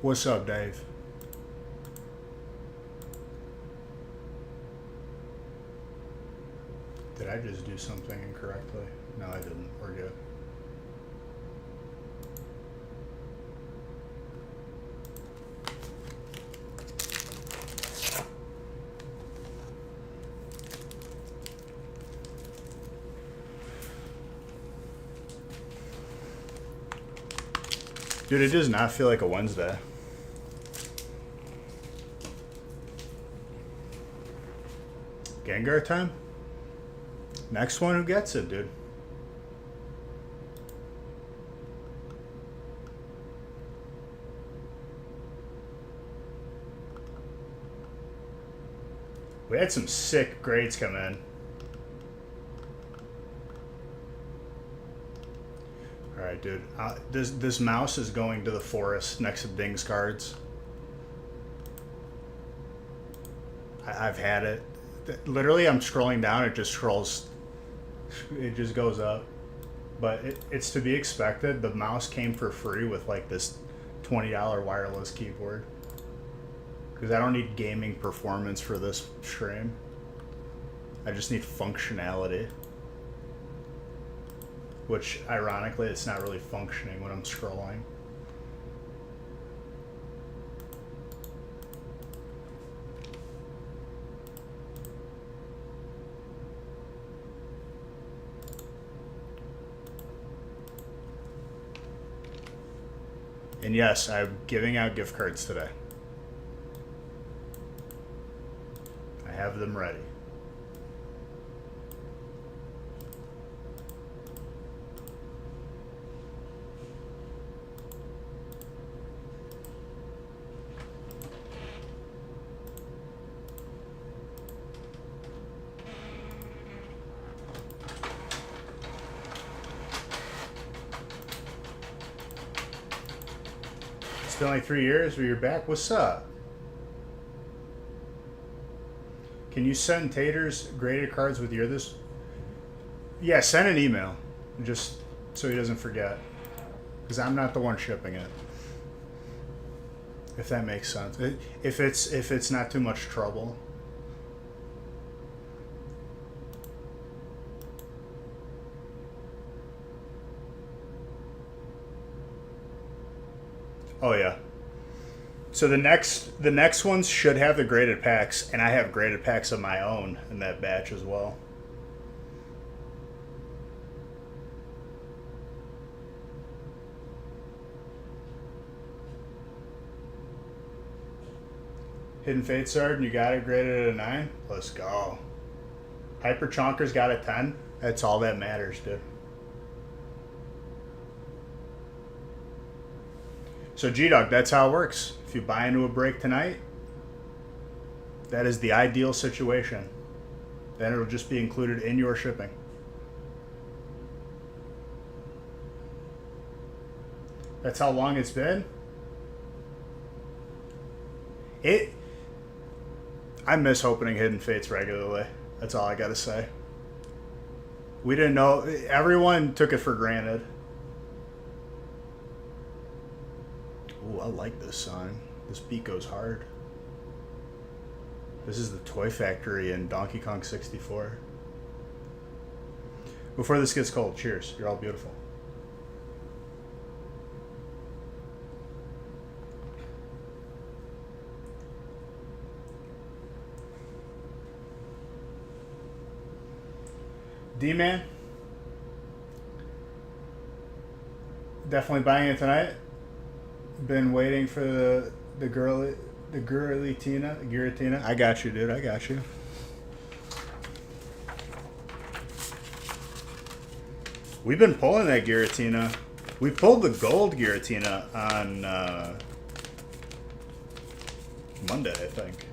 What's up, Dave? Did I just do something incorrectly? No, I didn't. We're good. Dude, it does not feel like a Wednesday. Gengar time? Next one who gets it, dude. We had some sick grades come in. Alright, dude. This mouse is going to the forest next to Ding's cards. I've had it. Literally, I'm scrolling down. It just scrolls. It just goes up. But it's to be expected. The mouse came for free with like this $20 wireless keyboard. Because I don't need gaming performance for this stream. I just need functionality. Which, ironically, it's not really functioning when I'm scrolling. And yes, I'm giving out gift cards today. I have them ready. It's been like 3 years, but you're back. What's up? Can you send Tater's graded cards with your this? Yeah, send an email, just so he doesn't forget, because I'm not the one shipping it. If that makes sense. If it's not too much trouble. Oh yeah. So the next ones should have the graded packs, and I have graded packs of my own in that batch as well. Hidden Fate Sword, you got it graded at a 9? Let's go. Hyper Chonker's got a 10? That's all that matters, dude. So G-Dog, that's how it works. If you buy into a break tonight, that is the ideal situation. Then it'll just be included in your shipping. That's how long it's been? I miss opening Hidden Fates regularly. That's all I gotta say. We didn't know. Everyone took it for granted. Ooh, I like this song. This beat goes hard. This is the Toy Factory in Donkey Kong 64. Before this gets cold, cheers. You're all beautiful. D-Man, definitely buying it tonight. Been waiting for the Giratina. I got you, dude. I got you. We've been pulling that Giratina. We pulled the gold Giratina on Monday, I think.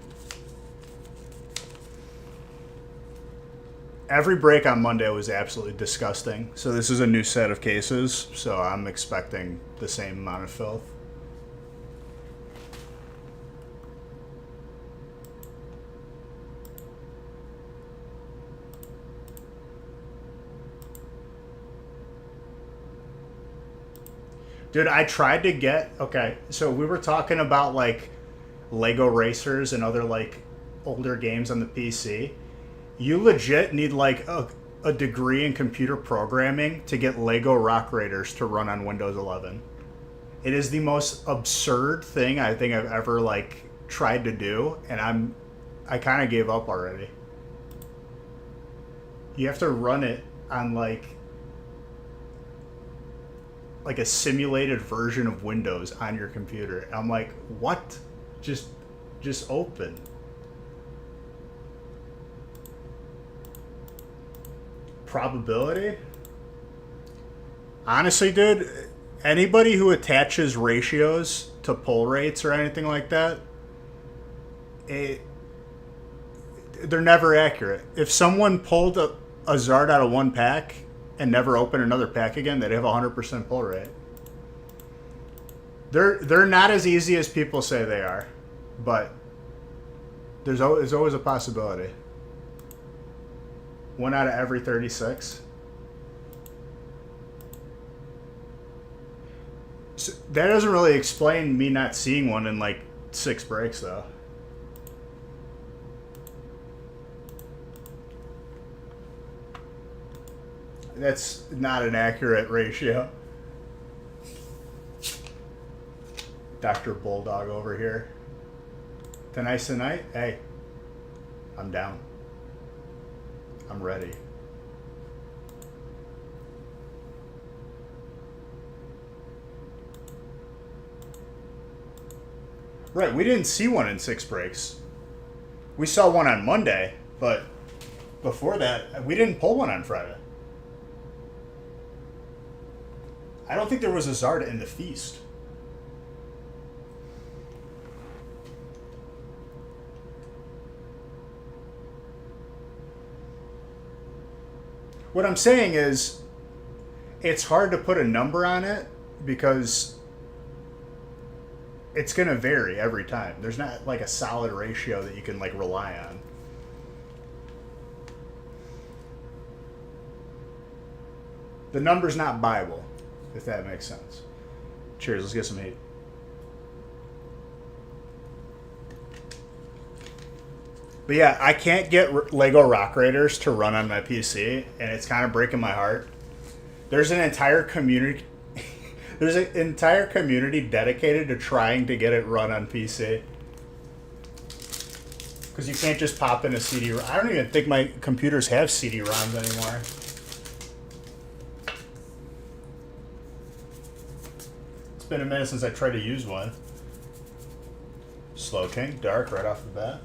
Every break on Monday was absolutely disgusting. So this is a new set of cases, so I'm expecting the same amount of filth. Dude, I tried to get. Okay, so we were talking about like Lego Racers and other like older games on the PC. You legit need like a degree in computer programming to get Lego Rock Raiders to run on Windows 11. It is the most absurd thing I think I've ever like tried to do, and I kind of gave up already. You have to run it on like a simulated version of Windows on your computer. And I'm like, what? Just open. Probability? Honestly, dude, anybody who attaches ratios to pull rates or anything like that, they're never accurate. If someone pulled a Zard out of one pack and never opened another pack again, they'd have a 100% pull rate. They're not as easy as people say they are, but there's always a possibility. 1 out of every 36. So that doesn't really explain me not seeing one in like 6 breaks, though. That's not an accurate ratio. Dr. Bulldog over here. Tonight's the night? Hey, I'm down. I'm ready. Right, we didn't see one in 6 breaks. We saw one on Monday, but before that, we didn't pull one on Friday. I don't think there was a Zarda in the feast. What I'm saying is, it's hard to put a number on it because it's going to vary every time. There's not like a solid ratio that you can like rely on. The number's not Bible, if that makes sense. Cheers, let's get some heat. But yeah, I can't get Lego Rock Raiders to run on my PC, and it's kind of breaking my heart. There's an entire community dedicated to trying to get it run on PC. Because you can't just pop in a CD. I don't even think my computers have CD-ROMs anymore. It's been a minute since I tried to use one. Slow King, dark right off the bat.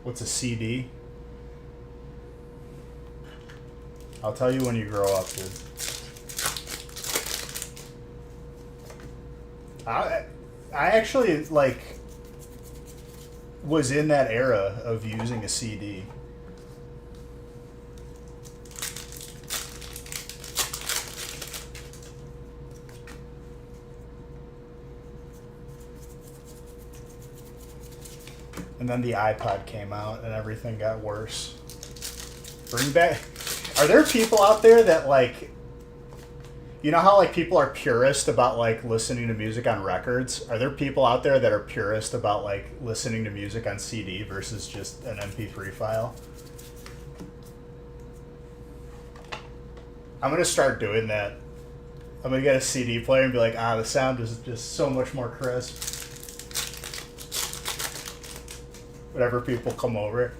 What's a CD? I'll tell you when you grow up, dude. I actually like was in that era of using a CD. And then the iPod came out and everything got worse. Bring back... Are there people out there that like... You know how like people are purist about like listening to music on records? Are there people out there that are purist about like listening to music on CD versus just an MP3 file? I'm going to start doing that. I'm going to get a CD player and be like, the sound is just so much more crisp. Whenever people come over.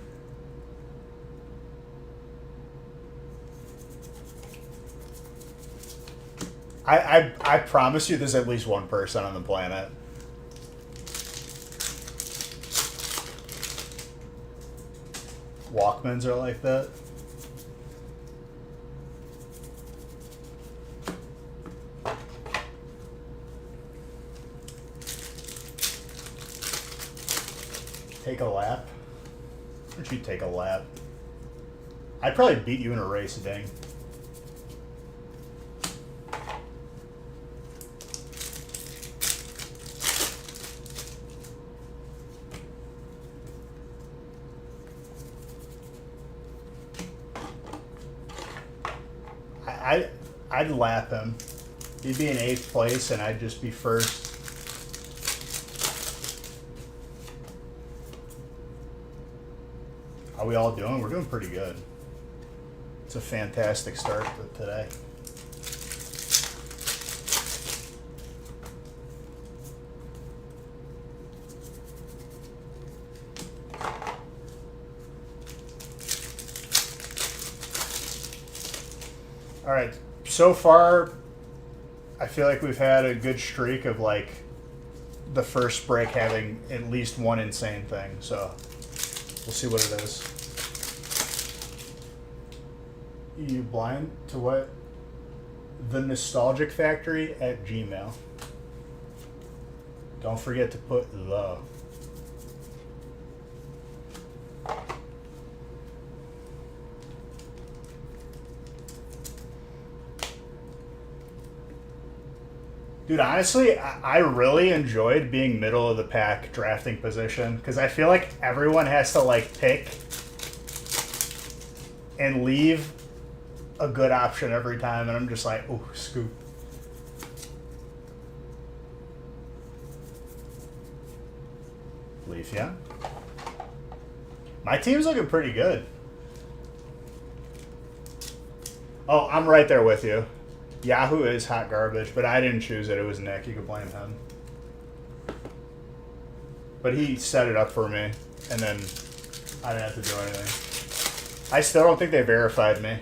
I promise you there's at least one person on the planet. Walkmans are like that. Take a lap? Why don't you take a lap? I'd probably beat you in a race, dang. I'd lap him. He'd be in 8th place, and I'd just be first. How we all doing? We're doing pretty good. It's a fantastic start to today. All right, so far, I feel like we've had a good streak of like the first break having at least one insane thing. So we'll see what it is. You blind to what? The Nostalgic Factory at Gmail. Don't forget to put the. Dude, honestly, I really enjoyed being middle of the pack drafting position because I feel like everyone has to like pick and leave a good option every time, and I'm just like, ooh, scoop. Leaf, yeah. My team's looking pretty good. Oh, I'm right there with you. Yahoo is hot garbage, but I didn't choose it. It was Nick. You could blame him. But he set it up for me, and then I didn't have to do anything. I still don't think they verified me.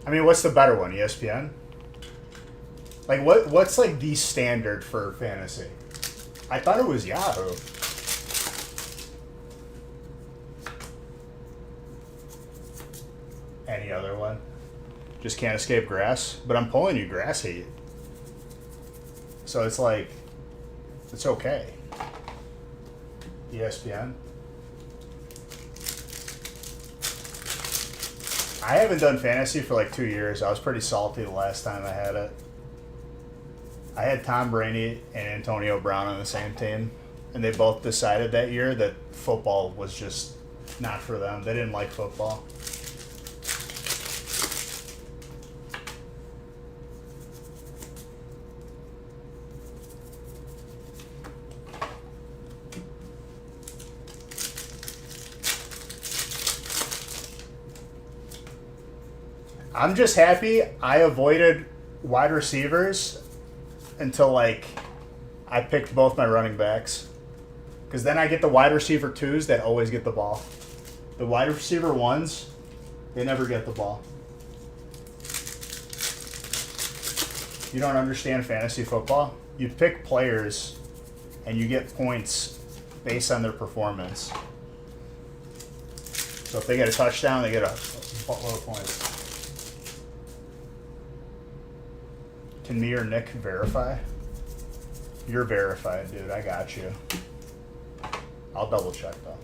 I mean, what's the better one? ESPN? Like, what's like the standard for fantasy? I thought it was Yahoo. Any other one? Just can't escape grass. But I'm pulling you grass heat. So it's like, it's okay. ESPN. I haven't done fantasy for like 2 years. I was pretty salty the last time I had it. I had Tom Brady and Antonio Brown on the same team, and they both decided that year that football was just not for them. They didn't like football. I'm just happy I avoided wide receivers until like I picked both my running backs. Because then I get the wide receiver 2s that always get the ball. The wide receiver 1s, they never get the ball. You don't understand fantasy football? You pick players and you get points based on their performance. So if they get a touchdown, they get a buttload of points. Can me or Nick verify? You're verified, dude. I got you. I'll double check though.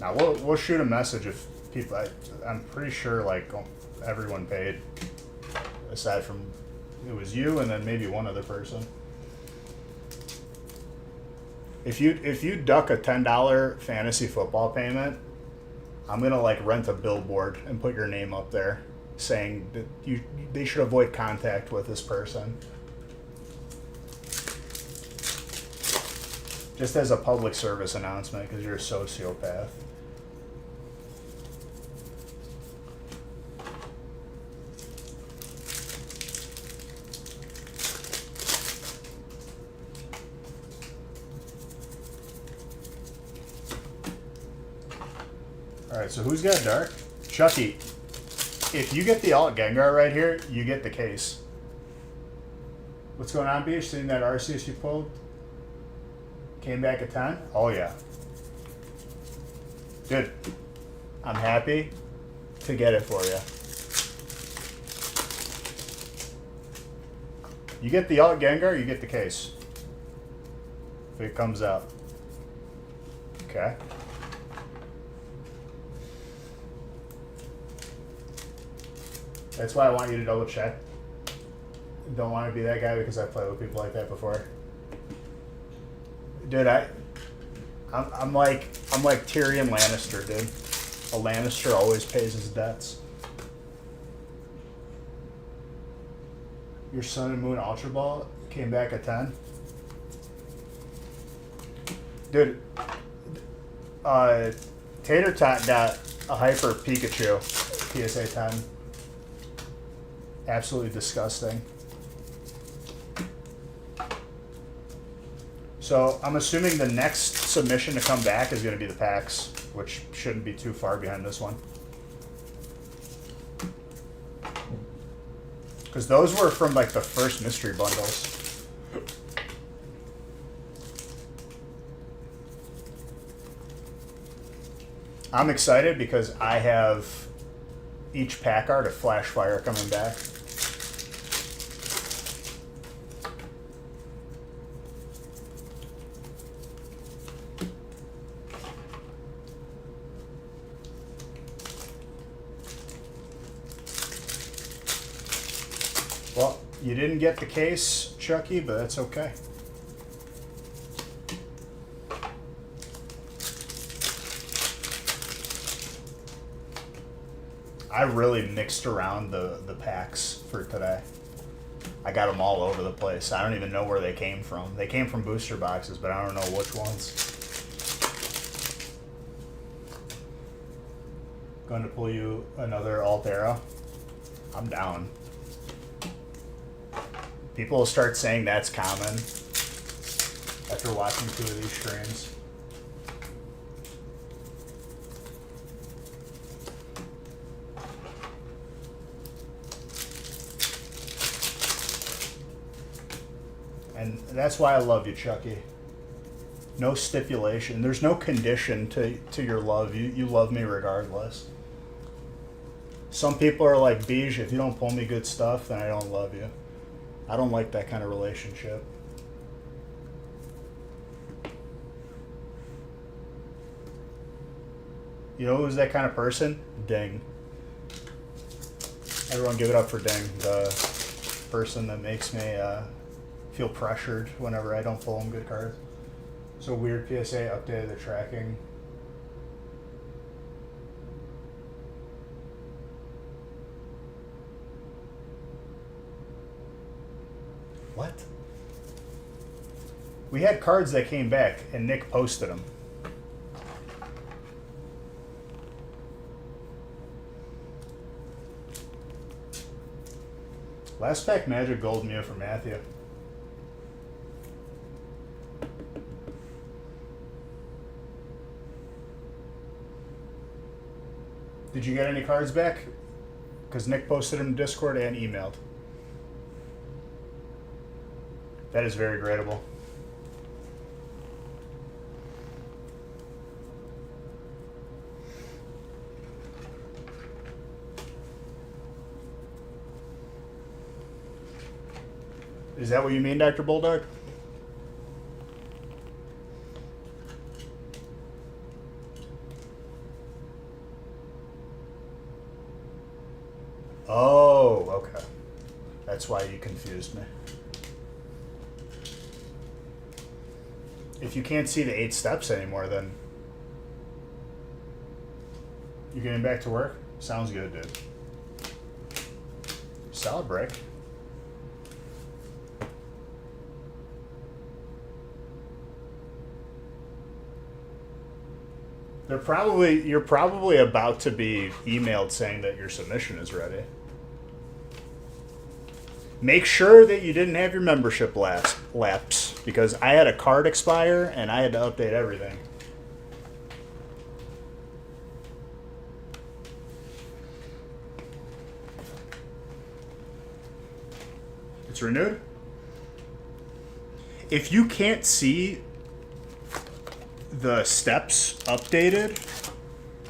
Now we'll shoot a message if people. I'm pretty sure like everyone paid, aside from it was you and then maybe one other person. If you duck a $10 fantasy football payment, I'm gonna like rent a billboard and put your name up there, saying that they should avoid contact with this person. Just as a public service announcement, because you're a sociopath. Alright, so who's got dark? Chucky. If you get the alt Gengar right here, you get the case. What's going on, Beach? Seeing that Arceus you pulled? Came back at 10? Oh, yeah. Good. I'm happy to get it for you. You get the alt Gengar, you get the case. If it comes out. Okay. That's why I want you to double check. Don't want to be that guy because I played with people like that before. Dude, I'm like Tyrion Lannister, dude. A Lannister always pays his debts. Your Sun and Moon Ultra Ball came back at 10. Dude, Tater Tot got a Hyper Pikachu PSA 10. Absolutely disgusting. So I'm assuming the next submission to come back is going to be the packs, which shouldn't be too far behind this one. Because those were from like the first mystery bundles. I'm excited because I have each pack art of Flash Fire coming back. Well, you didn't get the case, Chucky, but that's okay. I really mixed around the packs for today. I got them all over the place. I don't even know where they came from. They came from booster boxes, but I don't know which ones. Going to pull you another Altera. I'm down. People will start saying that's common after watching 2 of these streams. And that's why I love you, Chucky. No stipulation. There's no condition to your love. You love me regardless. Some people are like, Beige, if you don't pull me good stuff, then I don't love you. I don't like that kind of relationship. You know who's that kind of person? Ding. Everyone give it up for Ding, the person that makes me feel pressured whenever I don't pull him good cards. So weird PSA updated the tracking. What? We had cards that came back and Nick posted them. Last pack Magic Gold Mew for Matthew. Did you get any cards back? Because Nick posted them in Discord and emailed. That is very gradable. Is that what you mean, Dr. Bulldog? Oh, okay. That's why you confused me. If you can't see the 8 steps anymore, then you're getting back to work? Sounds good, dude. Solid break. You're probably about to be emailed saying that your submission is ready. Make sure that you didn't have your membership lapse, because I had a card expire and I had to update everything. It's renewed? If you can't see the steps updated,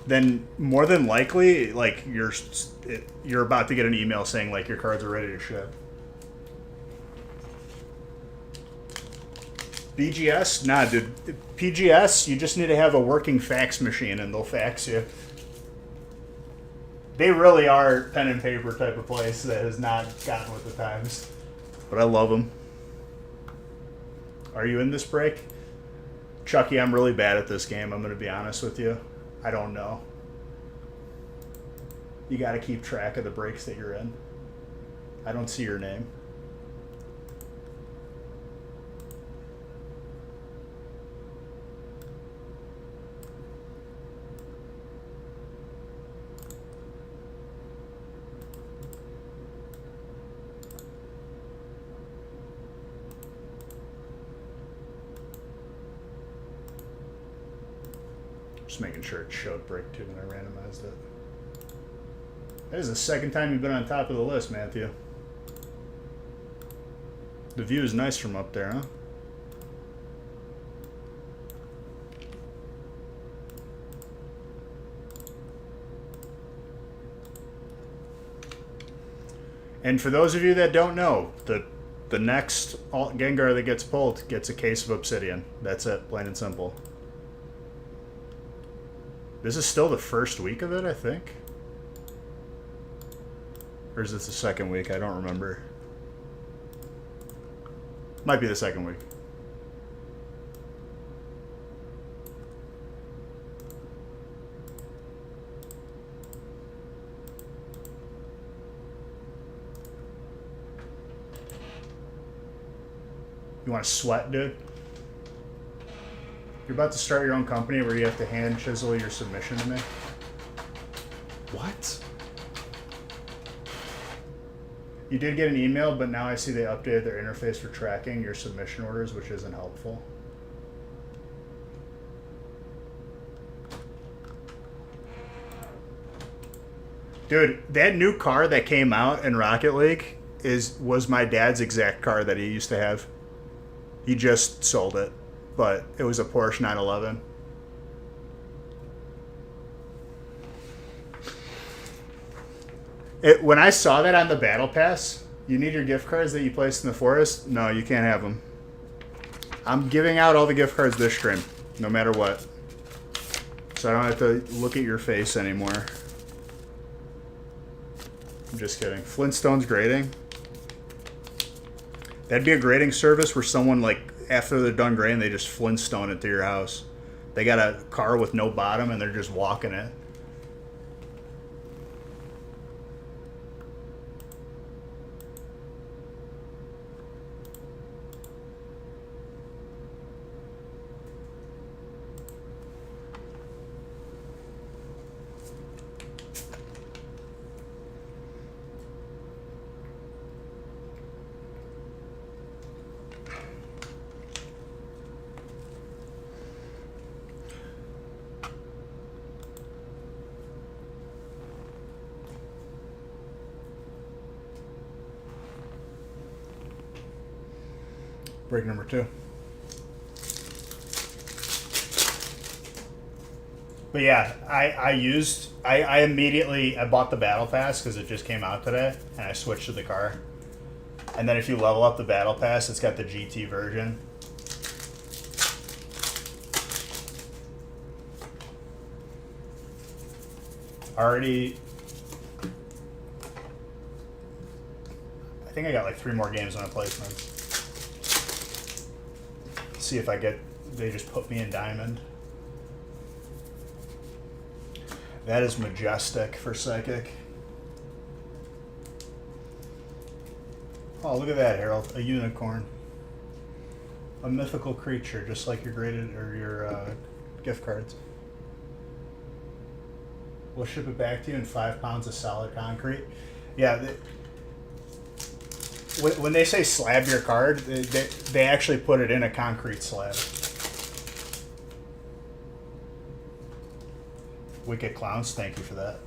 then more than likely, like, you're about to get an email saying like your cards are ready to ship. BGS? Nah, dude. PGS, you just need to have a working fax machine and they'll fax you. They really are pen and paper type of place that has not gotten with the times. But I love them. Are you in this break? Chucky, I'm really bad at this game. I'm going to be honest with you. I don't know. You got to keep track of the breaks that you're in. I don't see your name. Just making sure it showed break 2 when I randomized it. That is the second time you've been on top of the list, Matthew. The view is nice from up there, huh? And for those of you that don't know, the next alt Gengar that gets pulled gets a case of Obsidian. That's it, plain and simple. This is still the first week of it, I think. Or is this the second week? I don't remember. Might be the second week. You want to sweat, dude? You're about to start your own company where you have to hand chisel your submission to me? What? You did get an email, but now I see they updated their interface for tracking your submission orders, which isn't helpful. Dude, that new car that came out in Rocket League was my dad's exact car that he used to have. He just sold it, but it was a Porsche 911. When I saw that on the Battle Pass, you need your gift cards that you placed in the forest? No, you can't have them. I'm giving out all the gift cards this stream, no matter what. So I don't have to look at your face anymore. I'm just kidding. Flintstones grading? That'd be a grading service where someone, like, after they're done grading, they just Flintstone it to your house. They got a car with no bottom and they're just walking it. Break number 2. But yeah, I immediately bought the Battle Pass because it just came out today, and I switched to the car. And then if you level up the Battle Pass, it's got the GT version. Already, I think I got like 3 more games on placements. See if they just put me in Diamond. That is majestic for Psychic. Oh, look at that, Harold. A unicorn. A mythical creature, just like your graded or your gift cards. We'll ship it back to you in 5 pounds of solid concrete. Yeah, when they say slab your card, they actually put it in a concrete slab. Wicked Clowns, thank you for that.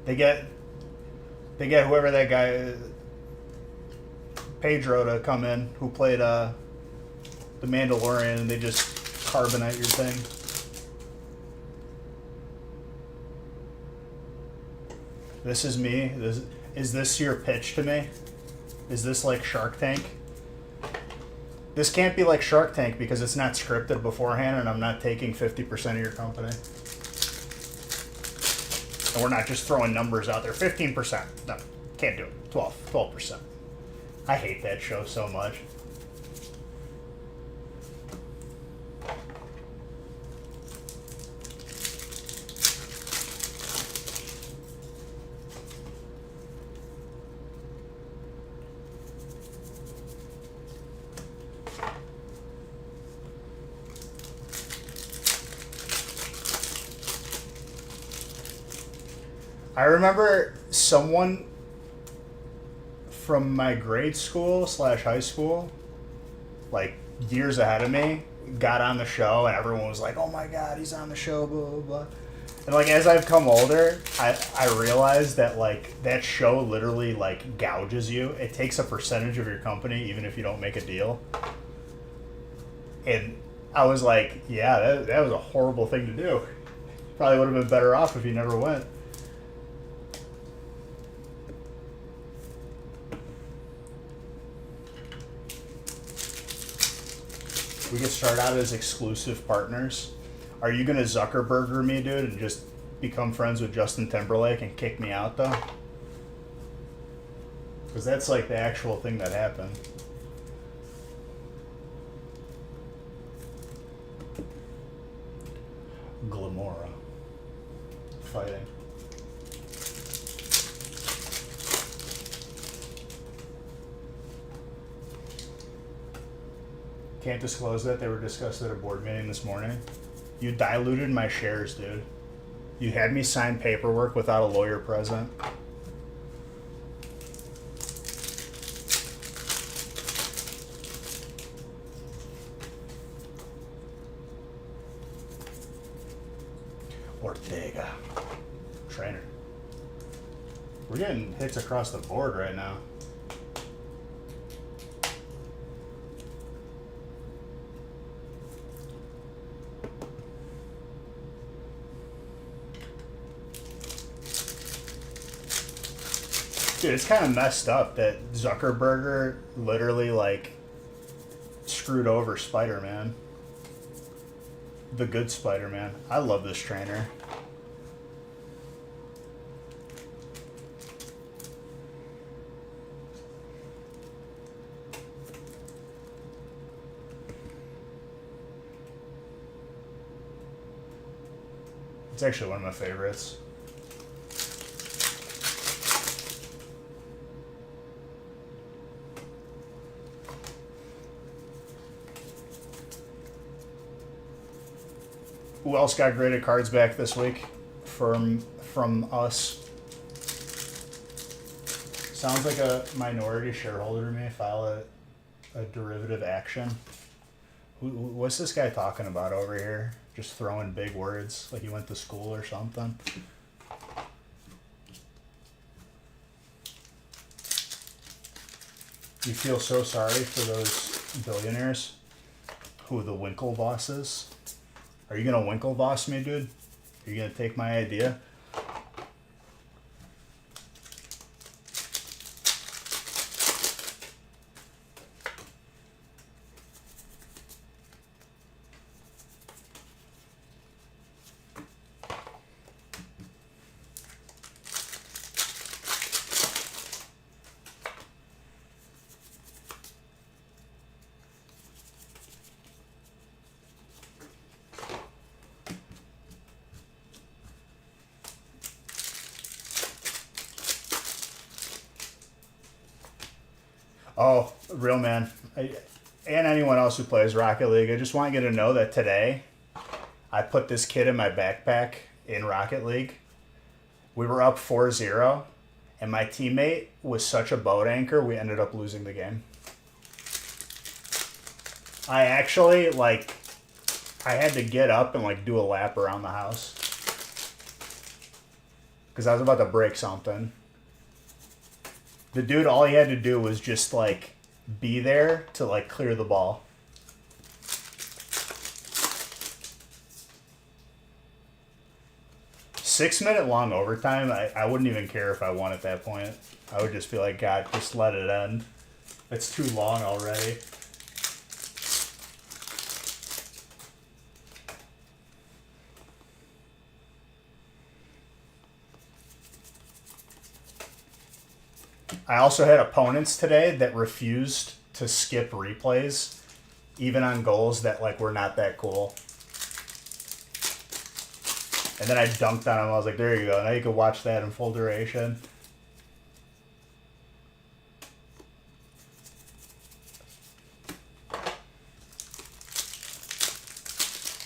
They get whoever that guy Pedro to come in who played the Mandalorian, and they just carbonite your thing. This is me. Is this your pitch to me? Is this like Shark Tank? This can't be like Shark Tank because it's not scripted beforehand and I'm not taking 50% of your company. And we're not just throwing numbers out there. 15%. No, can't do it. 12%. I hate that show so much. I remember someone from my grade school / high school, like years ahead of me, got on the show and everyone was like, oh my god, he's on the show, blah, blah, blah. And like as I've come older, I realized that like that show literally like gouges you. It takes a percentage of your company even if you don't make a deal. And I was like, yeah, that was a horrible thing to do. Probably would have been better off if you never went. We get started out as exclusive partners. Are you gonna Zuckerberger me, dude, and just become friends with Justin Timberlake and kick me out, though? Because that's like the actual thing that happened. Glamora. Fighting. Can't disclose that. They were discussed at a board meeting this morning. You diluted my shares, dude. You had me sign paperwork without a lawyer present. Ortega. Trainer. We're getting hits across the board right now. Dude, it's kind of messed up that Zuckerberger literally, like, screwed over Spider-Man. The good Spider-Man. I love this trainer. It's actually one of my favorites. Who else got graded cards back this week from us? Sounds like a minority shareholder may file a derivative action. What's this guy talking about over here? Just throwing big words like he went to school or something. You feel so sorry for those billionaires? Who the Winklevosses? Are you gonna Winklevoss me, dude? Are you gonna take my idea? Oh, real man. And anyone else who plays Rocket League, I just want you to know that today I put this kid in my backpack in Rocket League. We were up 4-0, and my teammate was such a boat anchor, we ended up losing the game. I actually, I had to get up and, do a lap around the house. Because I was about to break something. The dude, all he had to do was just, be there to, clear the ball. Six-minute long overtime, I wouldn't even care if I won at that point. I would just be like, God, just let it end. It's too long already. I also had opponents today that refused to skip replays, even on goals that like were not that cool. And then I dunked on him. I was like, there you go. Now you can watch that in full duration.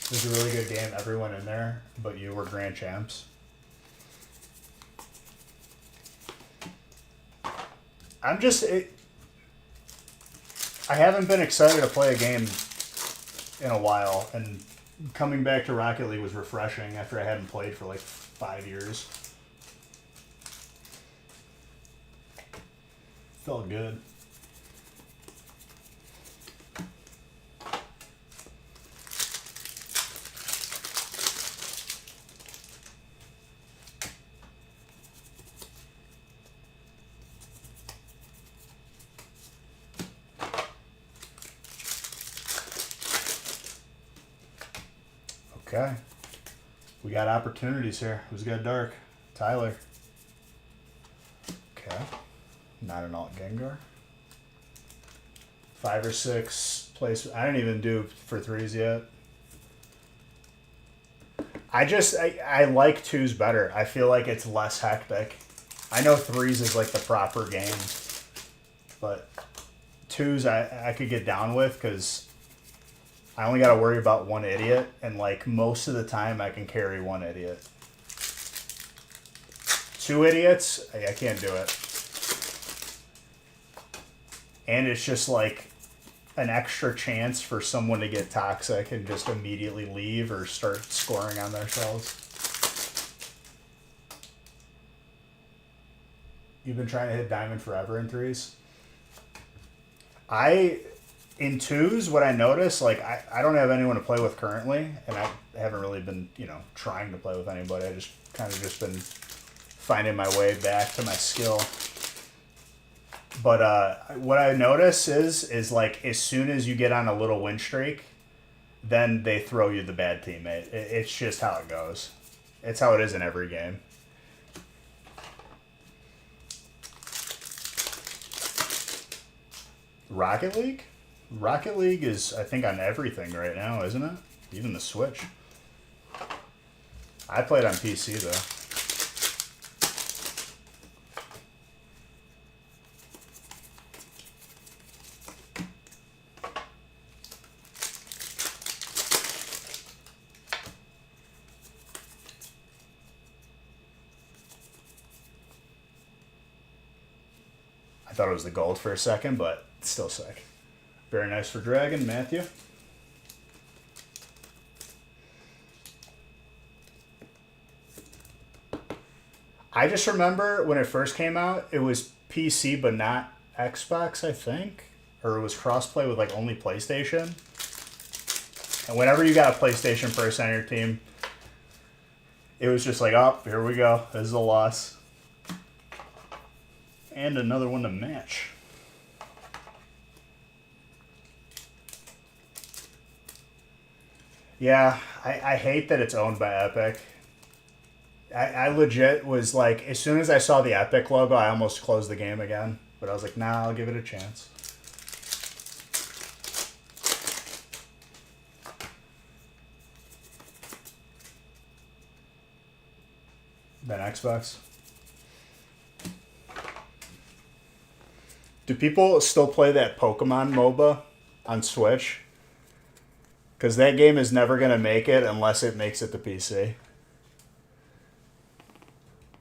It was a really good game. Everyone in there, but you were grand champs. I haven't been excited to play a game in a while, and coming back to Rocket League was refreshing after I hadn't played for like 5 years. Felt good. Okay. We got opportunities here. Who's got dark? Tyler. Okay. Not an alt Gengar. 5 or 6 place. I didn't even do for 3s yet. I like 2s better. I feel like it's less hectic. I know 3s is like the proper game, but 2s I could get down with because I only got to worry about one idiot, and like most of the time I can carry one idiot. 2 idiots, I can't do it. And it's just like an extra chance for someone to get toxic and just immediately leave or start scoring on themselves. You've been trying to hit diamond forever in 3s? In 2s, what I notice, like, I don't have anyone to play with currently, and I haven't really been, trying to play with anybody. I just kind of just been finding my way back to my skill. But what I notice is like, as soon as you get on a little win streak, then they throw you the bad teammate. It's just how it goes. It's how it is in every game. Rocket League? Rocket League is, I think, on everything right now, isn't it? Even the Switch. I played on PC, though. I thought it was the gold for a second, but it's still sick. Very nice for Dragon, Matthew. I just remember when it first came out, it was PC but not Xbox, I think. Or it was crossplay with like only PlayStation. And whenever you got a PlayStation person on your team, it was just like, oh, here we go. This is a loss. And another one to match. Yeah, I hate that it's owned by Epic. I legit was like, as soon as I saw the Epic logo, I almost closed the game again. But I was like, nah, I'll give it a chance. Then Xbox. Do people still play that Pokemon MOBA on Switch? Because that game is never going to make it unless it makes it to PC.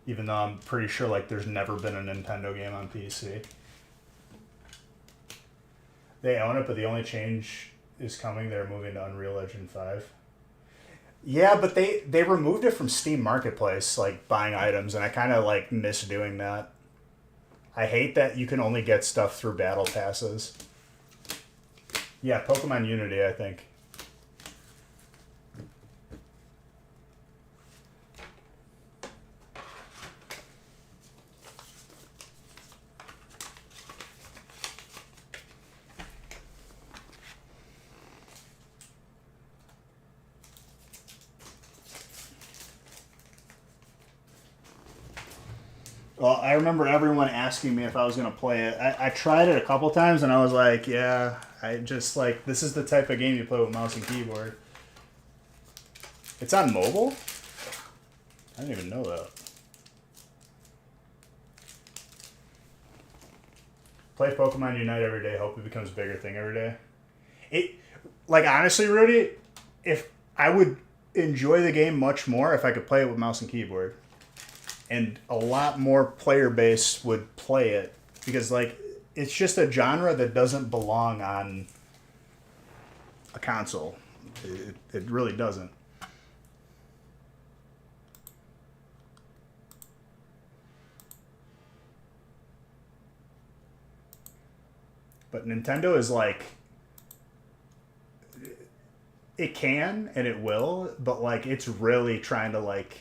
Even though I'm pretty sure like there's never been a Nintendo game on PC. They own it, but the only change is coming. They're moving to Unreal Engine 5. Yeah, but they removed it from Steam Marketplace, like buying items, and I kind of like miss doing that. I hate that you can only get stuff through battle passes. Yeah, Pokemon Unity, I think. Well, I remember everyone asking me if I was going to play it. I tried it a couple times and I was like, yeah, I just like, this is the type of game you play with mouse and keyboard. It's on mobile? I didn't even know that. Play Pokemon Unite every day. Hope it becomes a bigger thing every day. It, like, honestly, Rudy, if I would enjoy the game much more if I could play it with mouse and keyboard. And a lot more player base would play it because, like, it's just a genre that doesn't belong on a console. It really doesn't. But Nintendo is like, it can and it will, but like it's really trying to like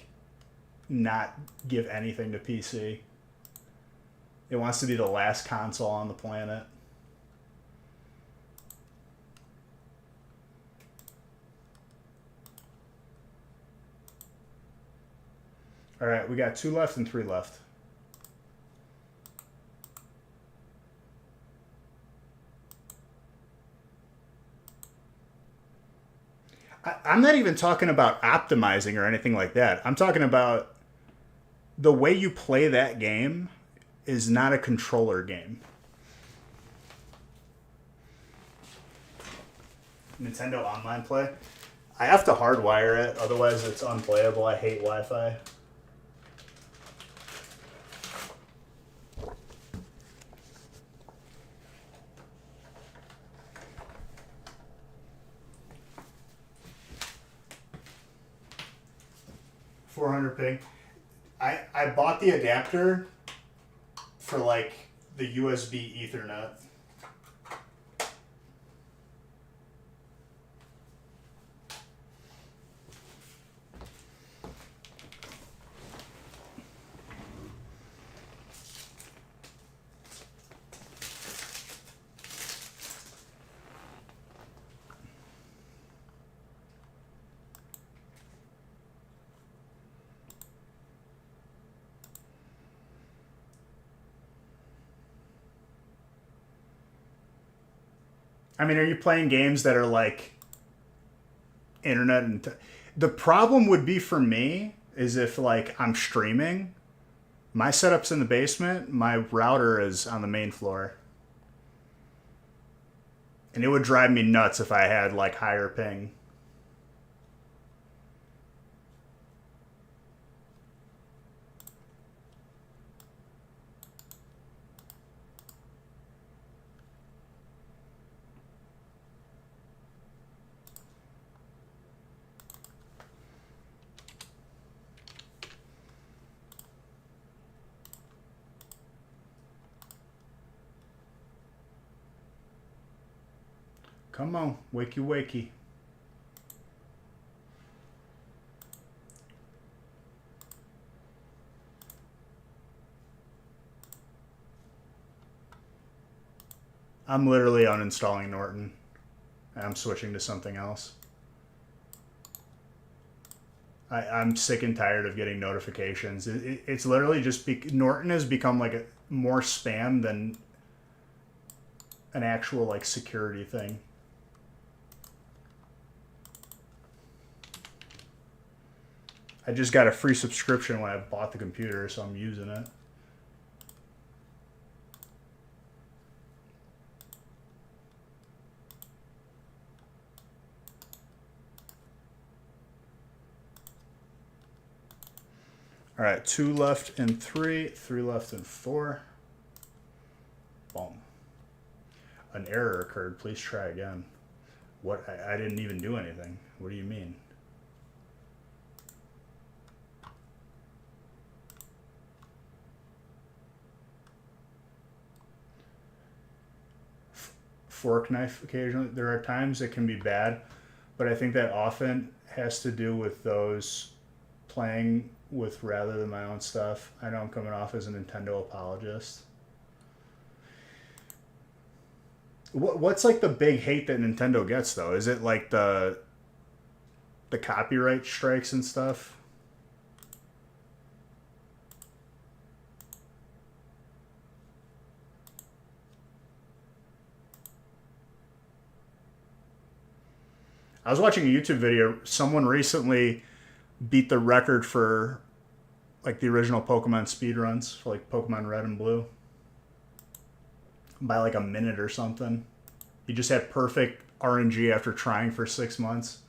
not give anything to PC. It wants to be the last console on the planet. All right, we got 2 left and 3 left. I'm not even talking about optimizing or anything like that. I'm talking about the way you play that game is not a controller game. Nintendo Online Play. I have to hardwire it, otherwise it's unplayable. I hate Wi-Fi. $400 ping. I bought the adapter for like the USB Ethernet. I mean, are you playing games that are like internet and the problem would be for me is if like I'm streaming, my setup's in the basement, my router is on the main floor. And it would drive me nuts if I had like higher ping. Come on, wakey wakey. I'm literally uninstalling Norton. I'm switching to something else. I'm sick and tired of getting notifications. It's literally just Norton has become like more spam than an actual like security thing. I just got a free subscription when I bought the computer, so I'm using it. All right, 2 left and 3, 3 left and 4. Boom. An error occurred. Please try again. What? I didn't even do anything. What do you mean? Fork knife occasionally. There are times it can be bad, but I think that often has to do with those playing with rather than my own stuff. I know I'm coming off as a Nintendo apologist. What's like the big hate that Nintendo gets though? Is it like the copyright strikes and stuff? I was watching a YouTube video. Someone recently beat the record for like the original Pokemon speedruns for like Pokemon Red and Blue by like a minute or something. He just had perfect RNG after trying for 6 months.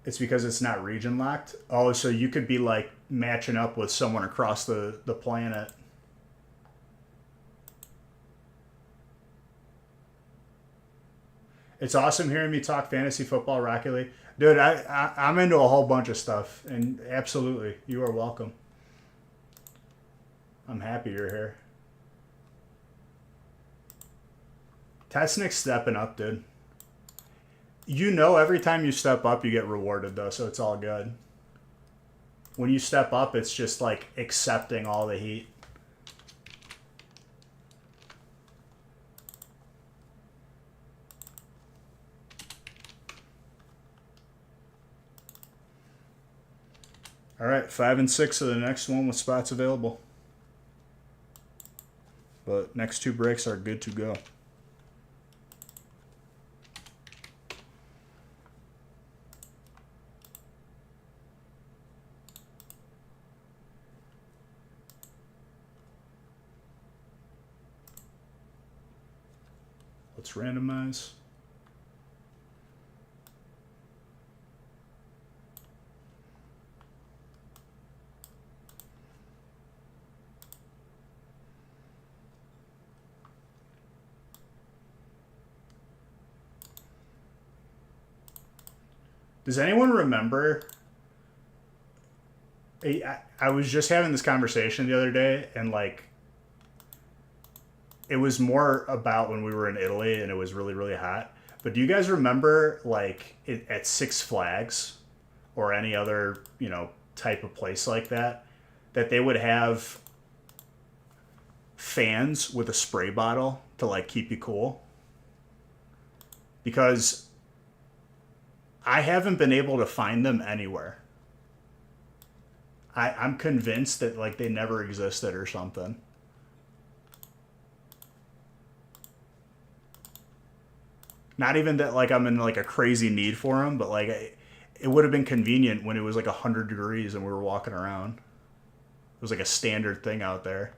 It's because it's not region locked. Oh, so you could be like matching up with someone across the planet. It's awesome hearing me talk fantasy football, Rocket League. Dude, I'm into a whole bunch of stuff, and absolutely, you are welcome. I'm happy you're here. Tesnick's stepping up, dude. You know every time you step up, you get rewarded, though, so it's all good. When you step up, it's just like accepting all the heat. All right, 5 and 6 of the next one with spots available. But next 2 breaks are good to go. Let's randomize. Does anyone remember? I was just having this conversation the other day, and like, it was more about when we were in Italy and it was really, really hot. But do you guys remember, like, at Six Flags or any other, you know, type of place like that, that they would have fans with a spray bottle to, like, keep you cool? Because I haven't been able to find them anywhere. I'm convinced that, like, they never existed or something. Not even that, like, I'm in, like, a crazy need for them, but, like, it would have been convenient when it was, like, 100 degrees and we were walking around. It was, like, a standard thing out there.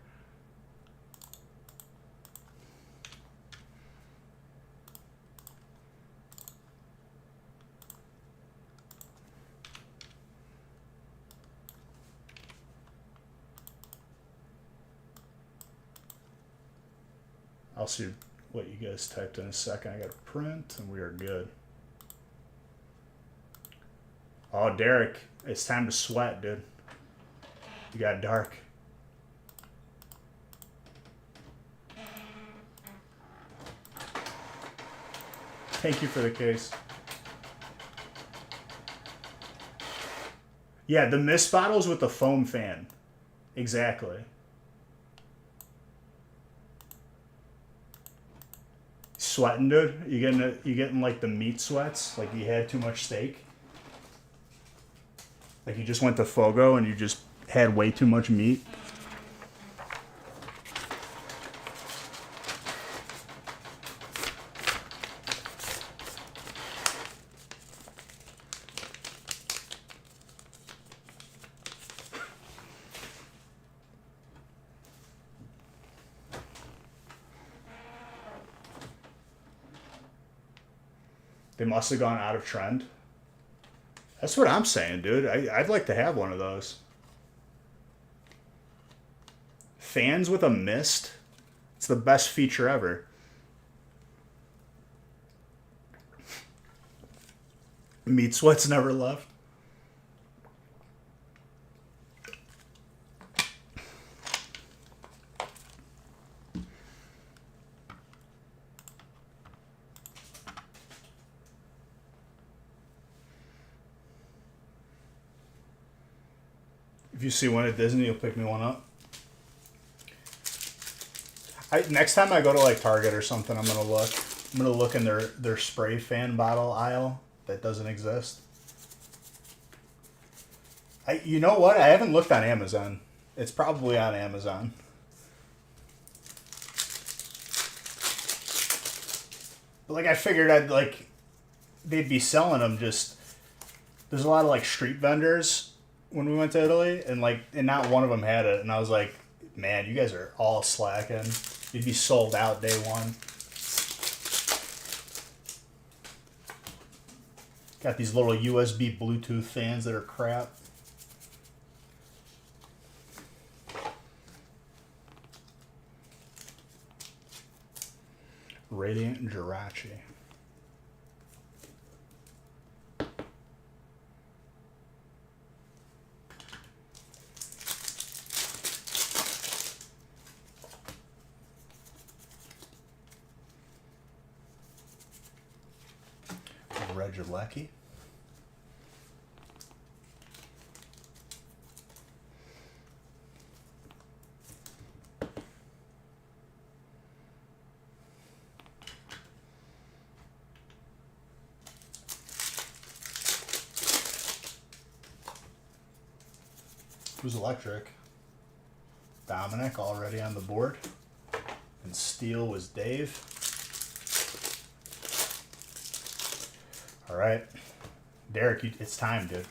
I'll see what you guys typed in a second. I got to print, and we are good. Oh, Derek, it's time to sweat, dude. You got dark. Thank you for the case. Yeah, the mist bottles with the foam fan. Exactly. Sweating, dude? You getting like the meat sweats? Like you had too much steak? Like you just went to Fogo and you just had way too much meat? They must have gone out of trend. That's what I'm saying, dude. I'd like to have one of those. Fans with a mist. It's the best feature ever. Meat sweats never left. If you see one at Disney, you'll pick me one up. Next time I go to like Target or something, I'm gonna look. I'm gonna look in their spray fan bottle aisle that doesn't exist. You know what? I haven't looked on Amazon. It's probably on Amazon. But like I figured I'd like they'd be selling them just. There's a lot of like street vendors when we went to Italy, and not one of them had it, and I was like, man, you guys are all slacking. You'd be sold out day one. Got these little USB Bluetooth fans that are crap. Radiant Jirachi. Regilecki. Who's electric? Dominic already on the board. And steel was Dave. All right. Derek, it's time, dude.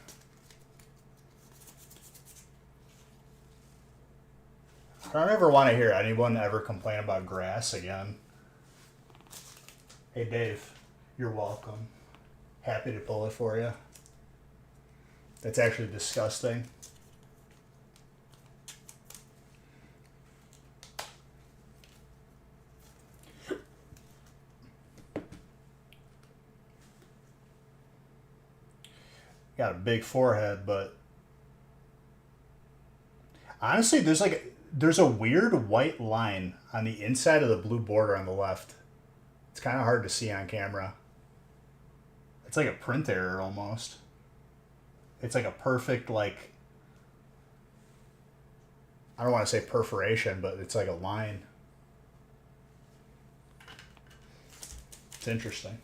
I don't ever want to hear anyone ever complain about grass again. Hey, Dave, you're welcome. Happy to pull it for you. That's actually disgusting. Got a big forehead, but honestly, there's a weird white line on the inside of the blue border on the left. It's kind of hard to see on camera. It's like a print error almost. It's like a perfect, like, I don't want to say perforation, but it's like a line. It's interesting.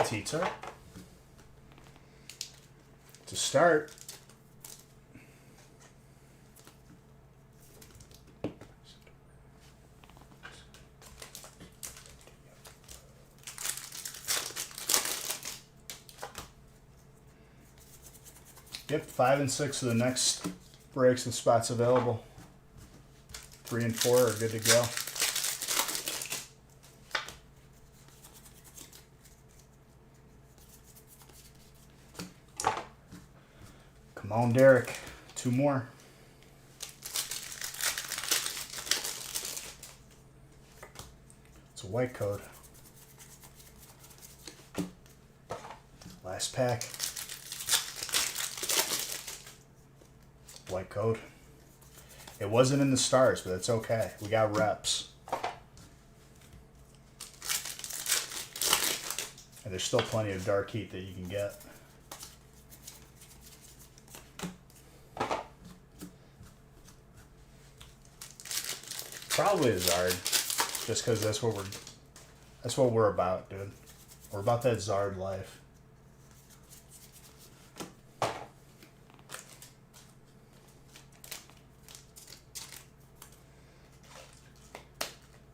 Teacher. To start, yep, 5 and 6 of the next breaks and spots available. 3 and 4 are good to go. Come on, Derek. 2 more. It's a white code. Last pack. White code. It wasn't in the stars, but that's okay. We got reps. And there's still plenty of dark heat that you can get. Probably a Zard, just because that's what we're about, dude. We're about that Zard life.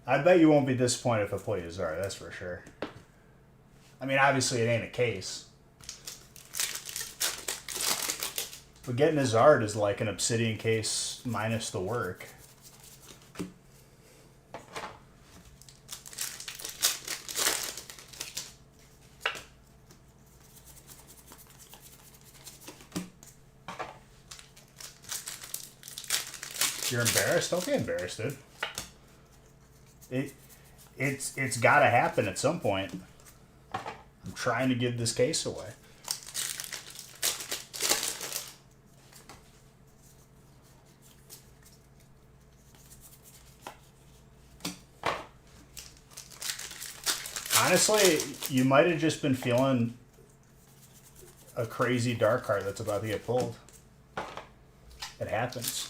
I bet you won't be disappointed if I play a Zard, that's for sure. I mean, obviously it ain't a case. But getting a Zard is like an Obsidian case minus the work. You're embarrassed? Don't be embarrassed, dude. It's got to happen at some point. I'm trying to give this case away. Honestly, you might have just been feeling a crazy dark card that's about to get pulled. It happens.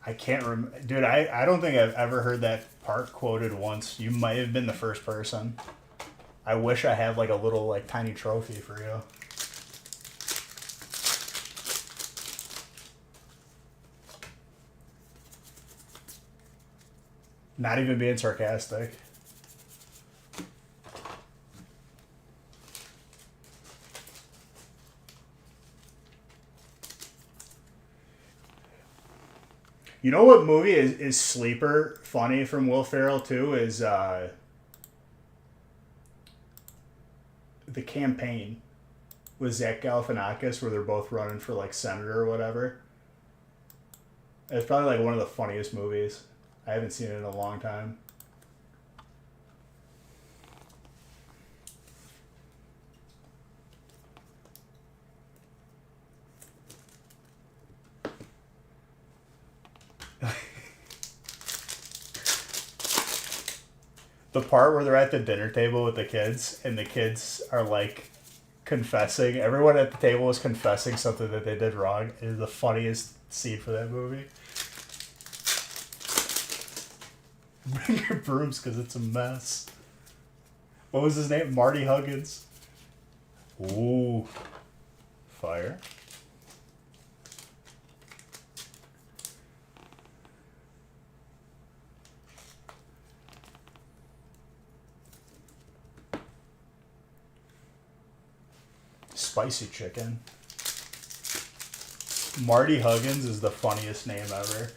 I can't remember. Dude, I don't think I've ever heard that part quoted once. You might have been the first person. I wish I had like a little like tiny trophy for you. Not even being sarcastic. You know what movie is sleeper funny from Will Ferrell too is The Campaign with Zach Galifianakis where they're both running for like senator or whatever. It's probably like one of the funniest movies. I haven't seen it in a long time. The part where they're at the dinner table with the kids and the kids are like confessing. Everyone at the table is confessing something that they did wrong. It is the funniest scene for that movie. Bring your brooms because it's a mess. What was his name? Marty Huggins. Ooh. Fire. Spicy chicken. Marty Huggins is the funniest name ever.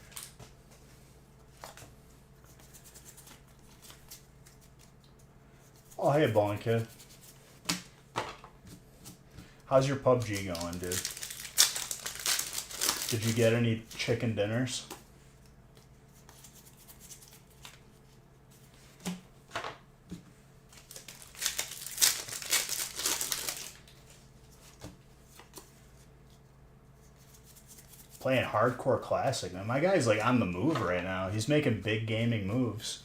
Oh, hey, Bowling Kid. How's your PUBG going, dude? Did you get any chicken dinners? Playing hardcore classic, man. My guy's like on the move right now. He's making big gaming moves.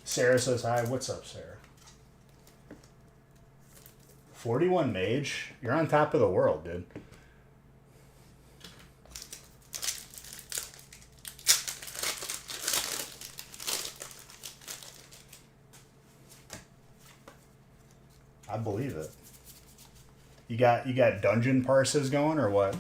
Sarah says hi. What's up, Sarah? 41 mage? You're on top of the world, dude. I believe it. You got dungeon parses going or what?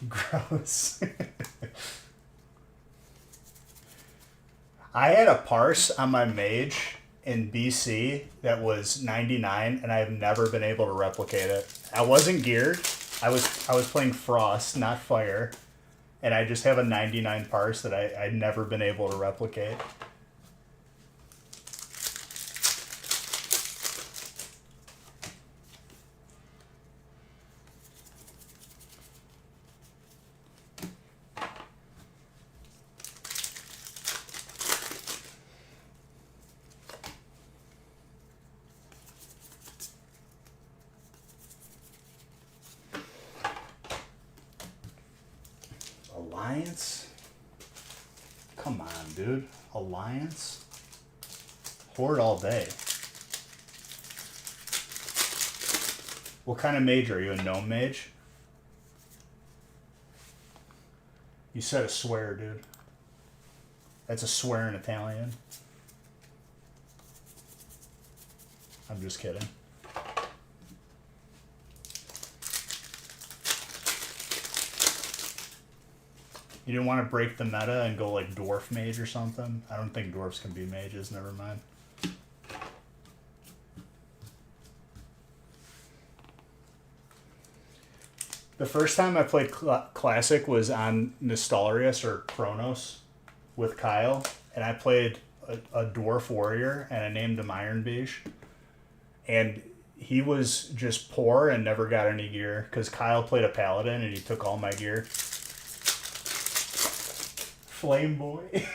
Gross. I had a parse on my mage in BC that was 99 and I've never been able to replicate it. I wasn't geared. I was playing Frost, not Fire. And I just have a 99 parse that I'd never been able to replicate. Alliance? Come on, dude. Alliance? Horde all day. What kind of mage are you? A gnome mage? You said a swear, dude. That's a swear in Italian. I'm just kidding. You didn't want to break the meta and go like dwarf mage or something? I don't think dwarfs can be mages, never mind. The first time I played Classic was on Nostalrius or Chronos with Kyle, and I played a dwarf warrior and I named him Iron Beige. And he was just poor and never got any gear because Kyle played a paladin and he took all my gear. Flame Boy.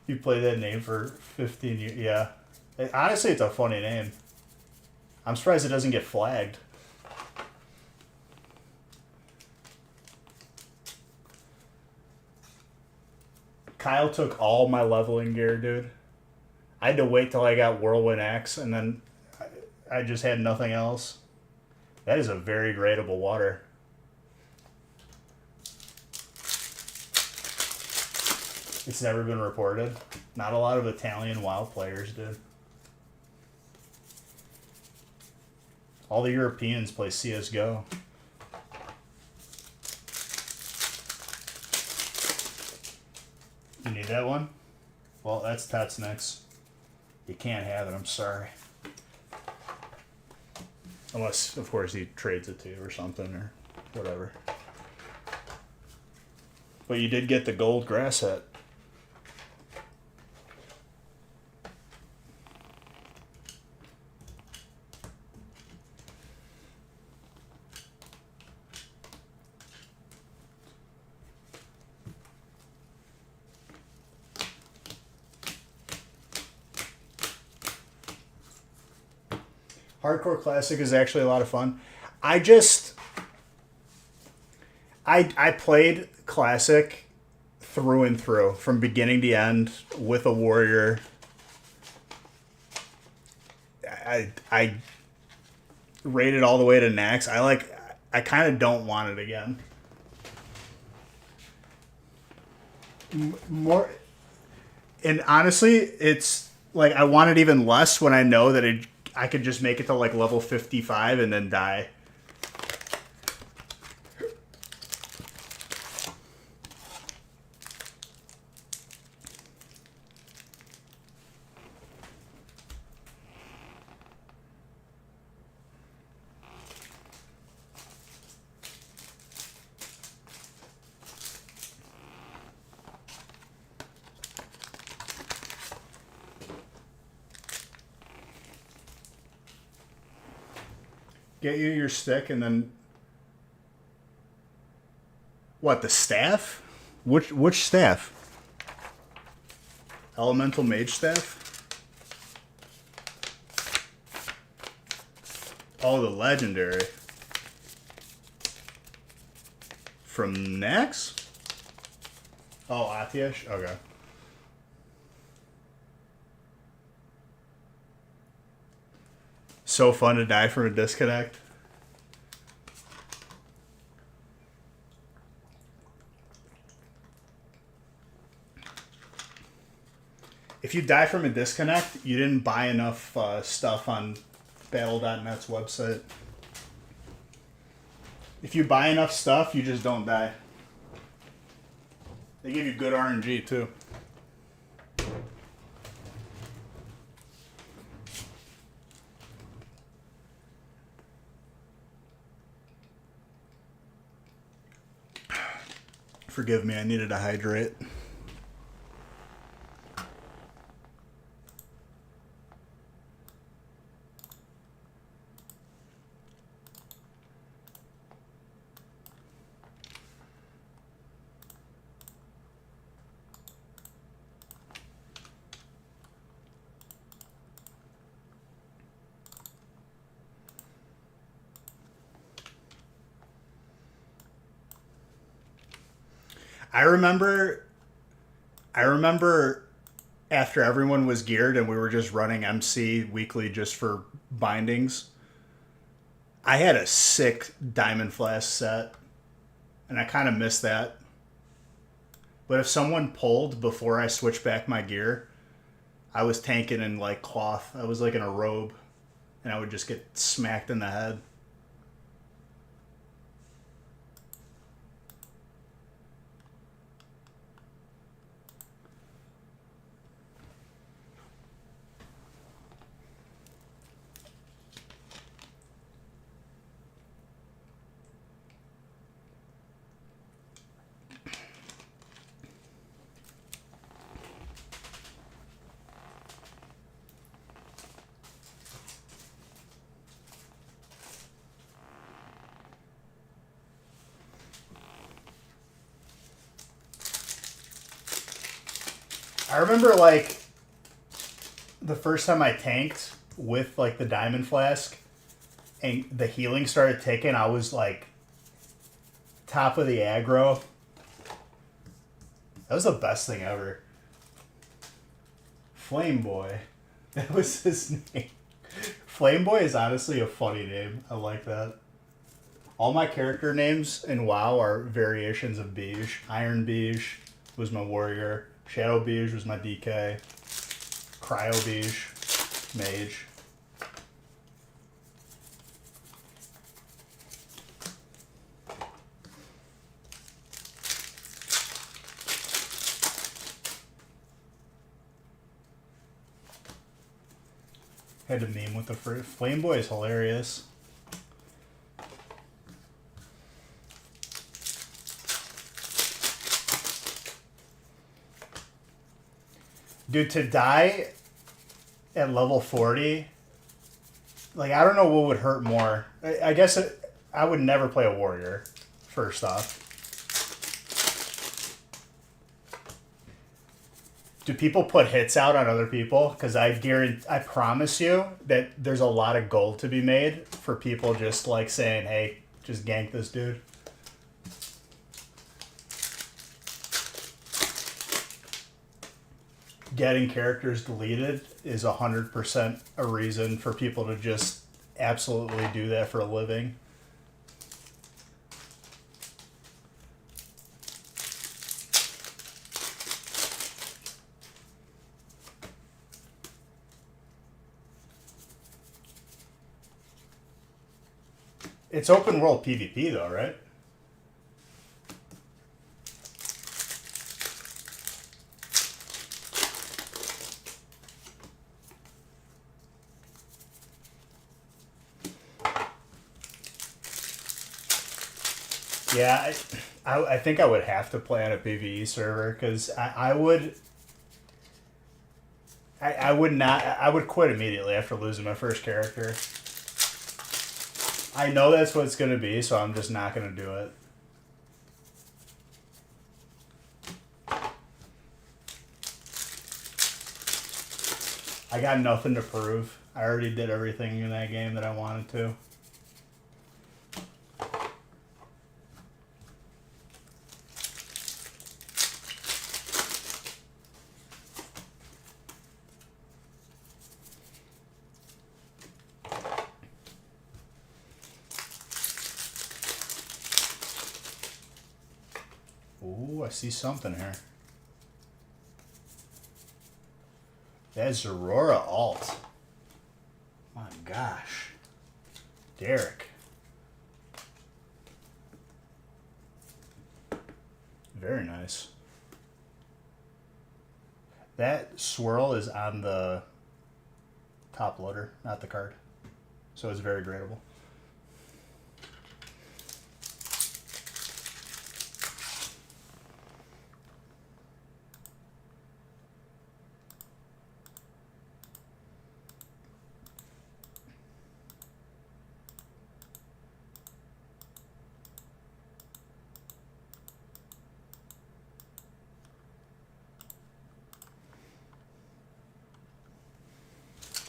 You played that name for 15 years. Yeah. Honestly, it's a funny name. I'm surprised it doesn't get flagged. Kyle took all my leveling gear, dude. I had to wait till I got Whirlwind X, and then I just had nothing else. That is a very gradable water. It's never been reported. Not a lot of Italian WoW players did. All the Europeans play CSGO. You need that one? Well, that's Tetznick's. You can't have it, I'm sorry. Unless, of course, he trades it to you or something or whatever. But you did get the gold grass hat. Hardcore Classic is actually a lot of fun. I played Classic through and through, from beginning to end, with a warrior. I rated all the way to Nax. I kind of don't want it again. More, and honestly, it's like I want it even less when I know that I could just make it to like level 55 and then die. Get you your stick and then... What, the staff? Which staff? Elemental Mage Staff? Oh, the legendary. From Nax? Oh, Atiesh? Okay. So fun to die from a disconnect. If you die from a disconnect, you didn't buy enough stuff on Battle.net's website. If you buy enough stuff, you just don't die. They give you good RNG too. Forgive me, I needed to hydrate. I remember after everyone was geared and we were just running MC weekly just for bindings, I had a sick Diamond Flask set, and I kind of missed that. But if someone pulled before I switched back my gear, I was tanking in like cloth. I was like in a robe, and I would just get smacked in the head. I remember, like, the first time I tanked with, like, the Diamond Flask and the healing started ticking, I was, like, top of the aggro. That was the best thing ever. Flame Boy. That was his name. Flame Boy is honestly a funny name. I like that. All my character names in WoW are variations of Beige. Iron Beige was my warrior. Shadow Beige was my DK. Cryo Beige, mage. Had to meme with the fruit. Flame Boy is hilarious. Dude, to die at level 40, like, I don't know what would hurt more. I guess I would never play a warrior, first off. Do people put hits out on other people? Because I promise you that there's a lot of gold to be made for people just like saying, hey, just gank this dude. Getting characters deleted is 100% a reason for people to just absolutely do that for a living. It's open world PvP though, right? Yeah, I think I would have to play on a PvE server because I would not. I would quit immediately after losing my first character. I know that's what it's going to be, so I'm just not going to do it. I got nothing to prove. I already did everything in that game that I wanted to. Ooh, I see something here. That's Aurora alt. My gosh. Derek. Very nice. That swirl is on the top loader, not the card. So it's very gradable.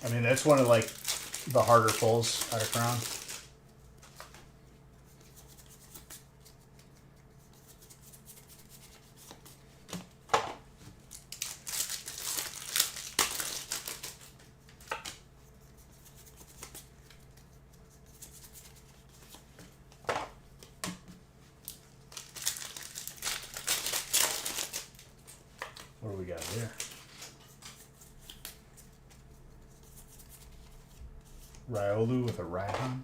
I mean, that's one of, like, the harder pulls out of Crown. What do we got here? Riolu with a Raihan.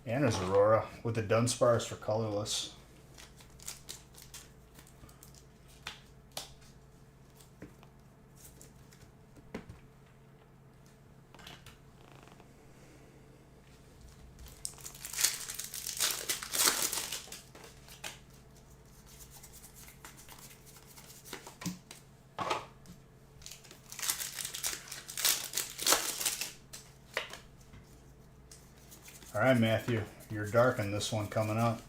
And there's Aurora with the Dunsparce for colorless. All right, Matthew, you're dark in this one coming up.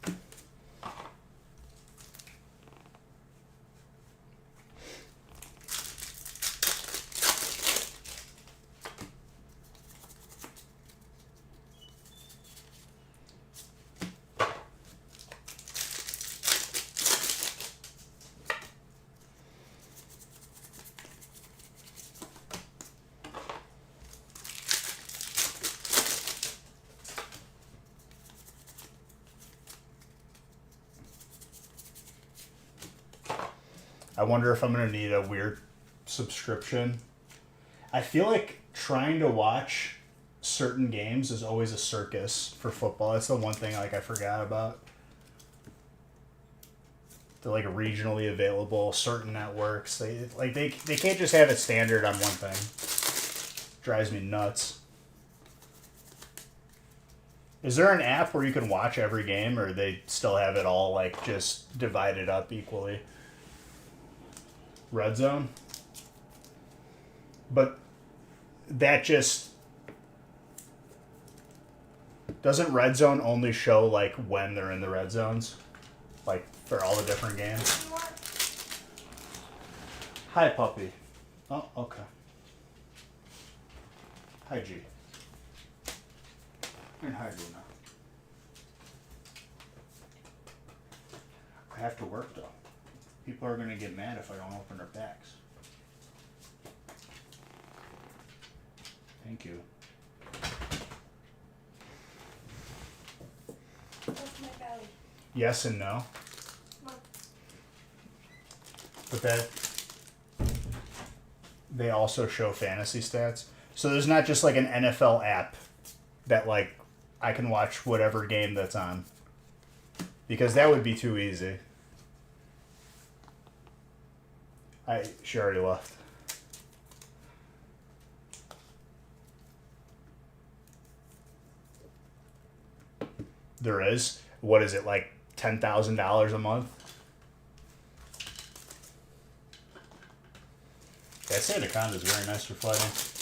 I wonder if I'm going to need a weird subscription. I feel like trying to watch certain games is always a circus for football. That's the one thing like I forgot about. They're like regionally available, certain networks. They can't just have it standard on one thing. Drives me nuts. Is there an app where you can watch every game, or they still have it all like just divided up equally? Red Zone? But that just... Doesn't Red Zone only show like when they're in the red zones? Like for all the different games? Hi, puppy. Oh, okay. Hi, G. And hi, Luna. I have to work though. People are going to get mad if I don't open their packs. Thank you. What's my belly? Yes and no. What? But they also show fantasy stats. So there's not just like an NFL app that like I can watch whatever game that's on. Because that would be too easy. She already left. There is. What is it, like $10,000 a month? That Anaconda is very nice for fighting.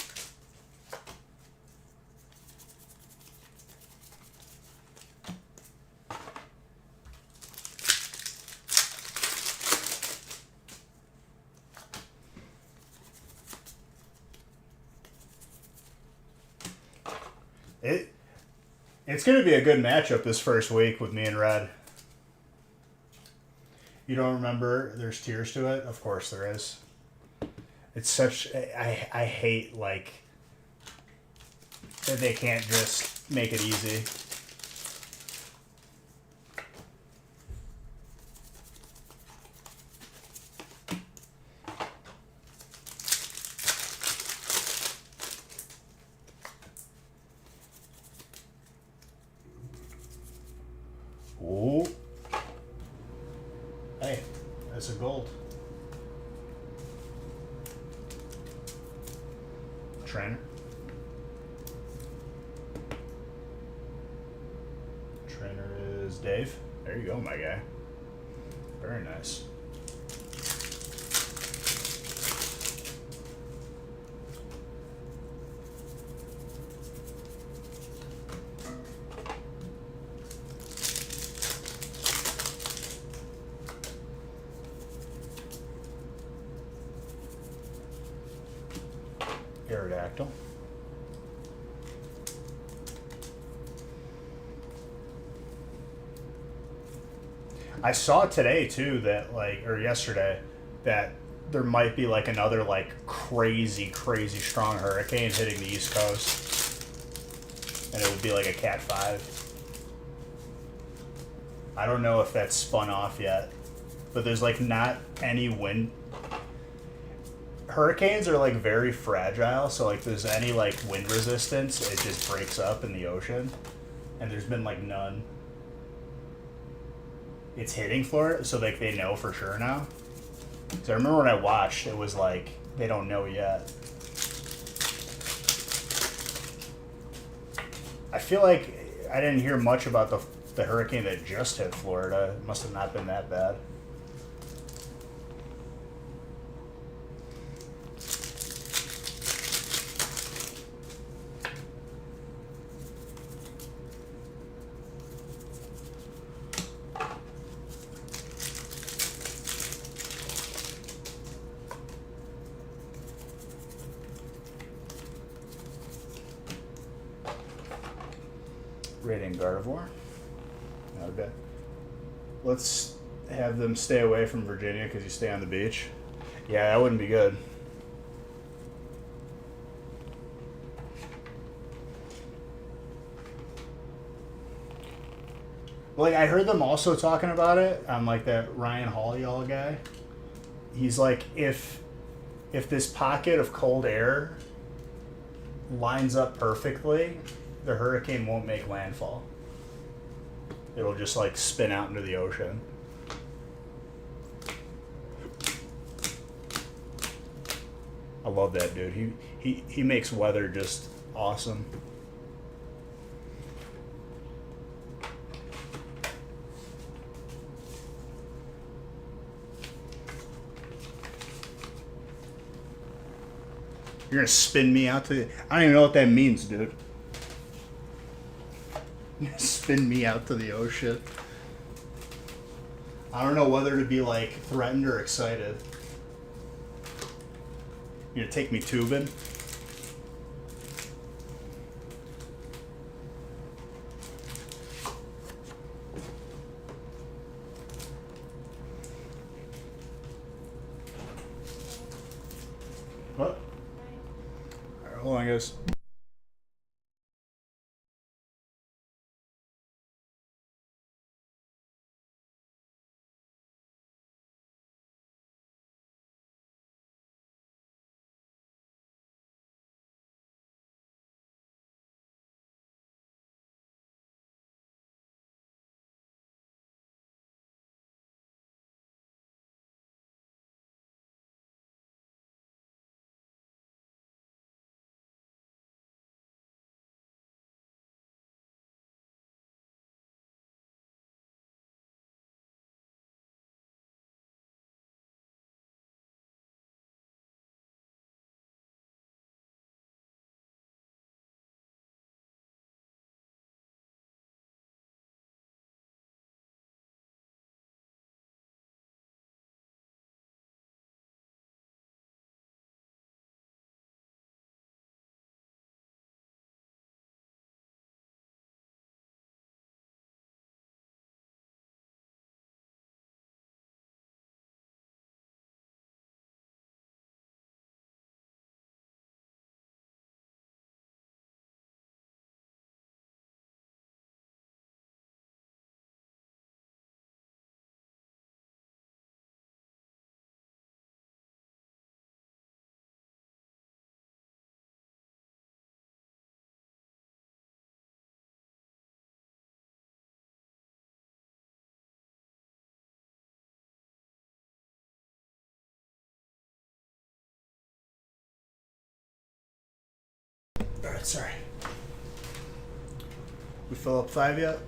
It's going to be a good matchup this first week with me and Red. You don't remember There's Tears to It? Of course there is. It's such... I hate, like, that they can't just make it easy. Ooh. Hey, that's a gold. Trainer. Trainer is Dave. There you go, my guy. Very nice. Aerodactyl. I saw today too that or yesterday that there might be like another like crazy strong hurricane hitting the East Coast, and it would be like a Cat 5. I don't know if that's spun off yet, but there's like not any wind. Hurricanes are like very fragile, so like there's any like wind resistance, it just breaks up in the ocean, and there's been like none. It's hitting Florida, so like they know for sure now. So I remember when I watched, it was like they don't know yet. I feel like I didn't hear much about the hurricane that just hit Florida. It must have not been that bad. Radiant Gardevoir. Okay. Let's have them stay away from Virginia because you stay on the beach. Yeah, that wouldn't be good. Like, I heard them also talking about it on, like, that Ryan Hall guy. He's like, if this pocket of cold air lines up perfectly, the hurricane won't make landfall. It'll just, like, spin out into the ocean. I love that dude. He makes weather just awesome. You're gonna spin me out to the... I don't even know what that means, dude. Spin me out to the ocean. I don't know whether to be, like, threatened or excited. You gonna take me tubing? What? Alright, hold on, guys. Alright, sorry. We fill up 5 yet?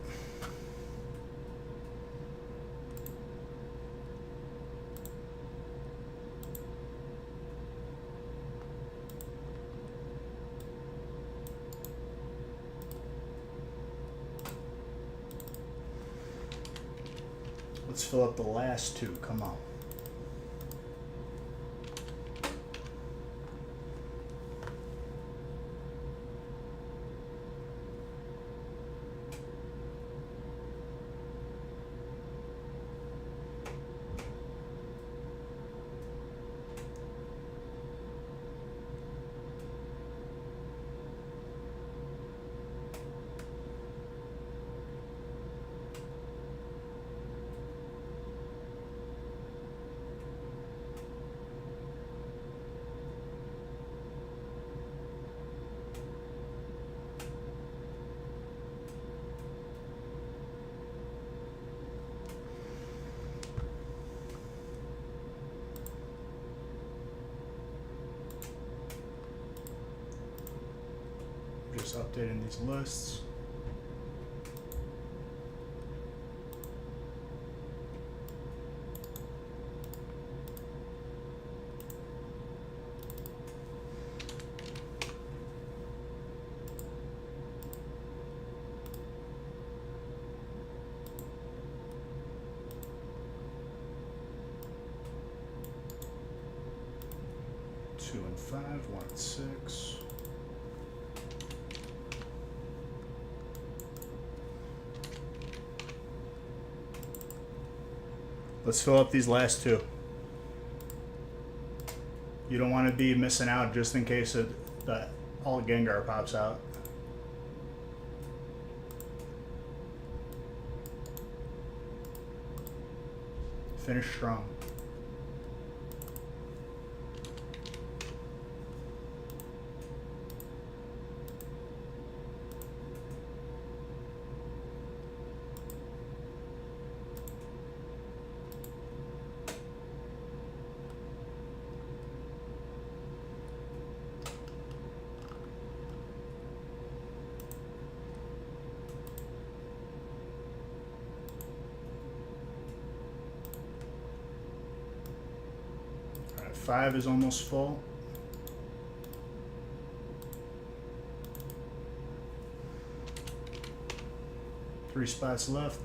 Let's fill up the last 2. Come on. Just updating these lists. Two and 5, 1 and 6. Let's fill up these last two. You don't want to be missing out just in case the alt Gengar pops out. Finish strong. All right, 5 is almost full. Three spots left.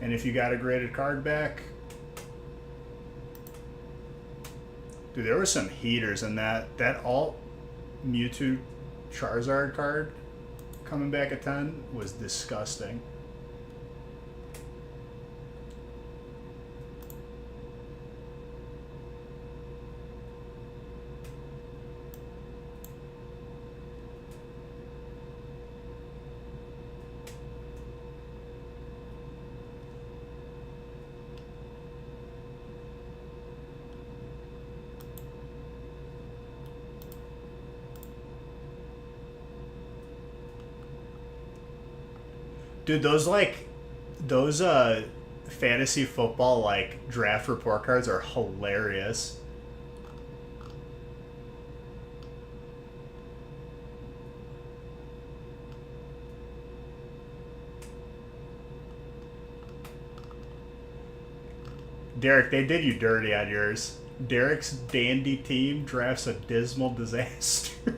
And if you got a graded card back, dude, there were some heaters in that alt Mewtwo Charizard card coming back at 10 was disgusting. Dude, those fantasy football draft report cards are hilarious. Derek, they did you dirty on yours. Derek's dandy team drafts a dismal disaster.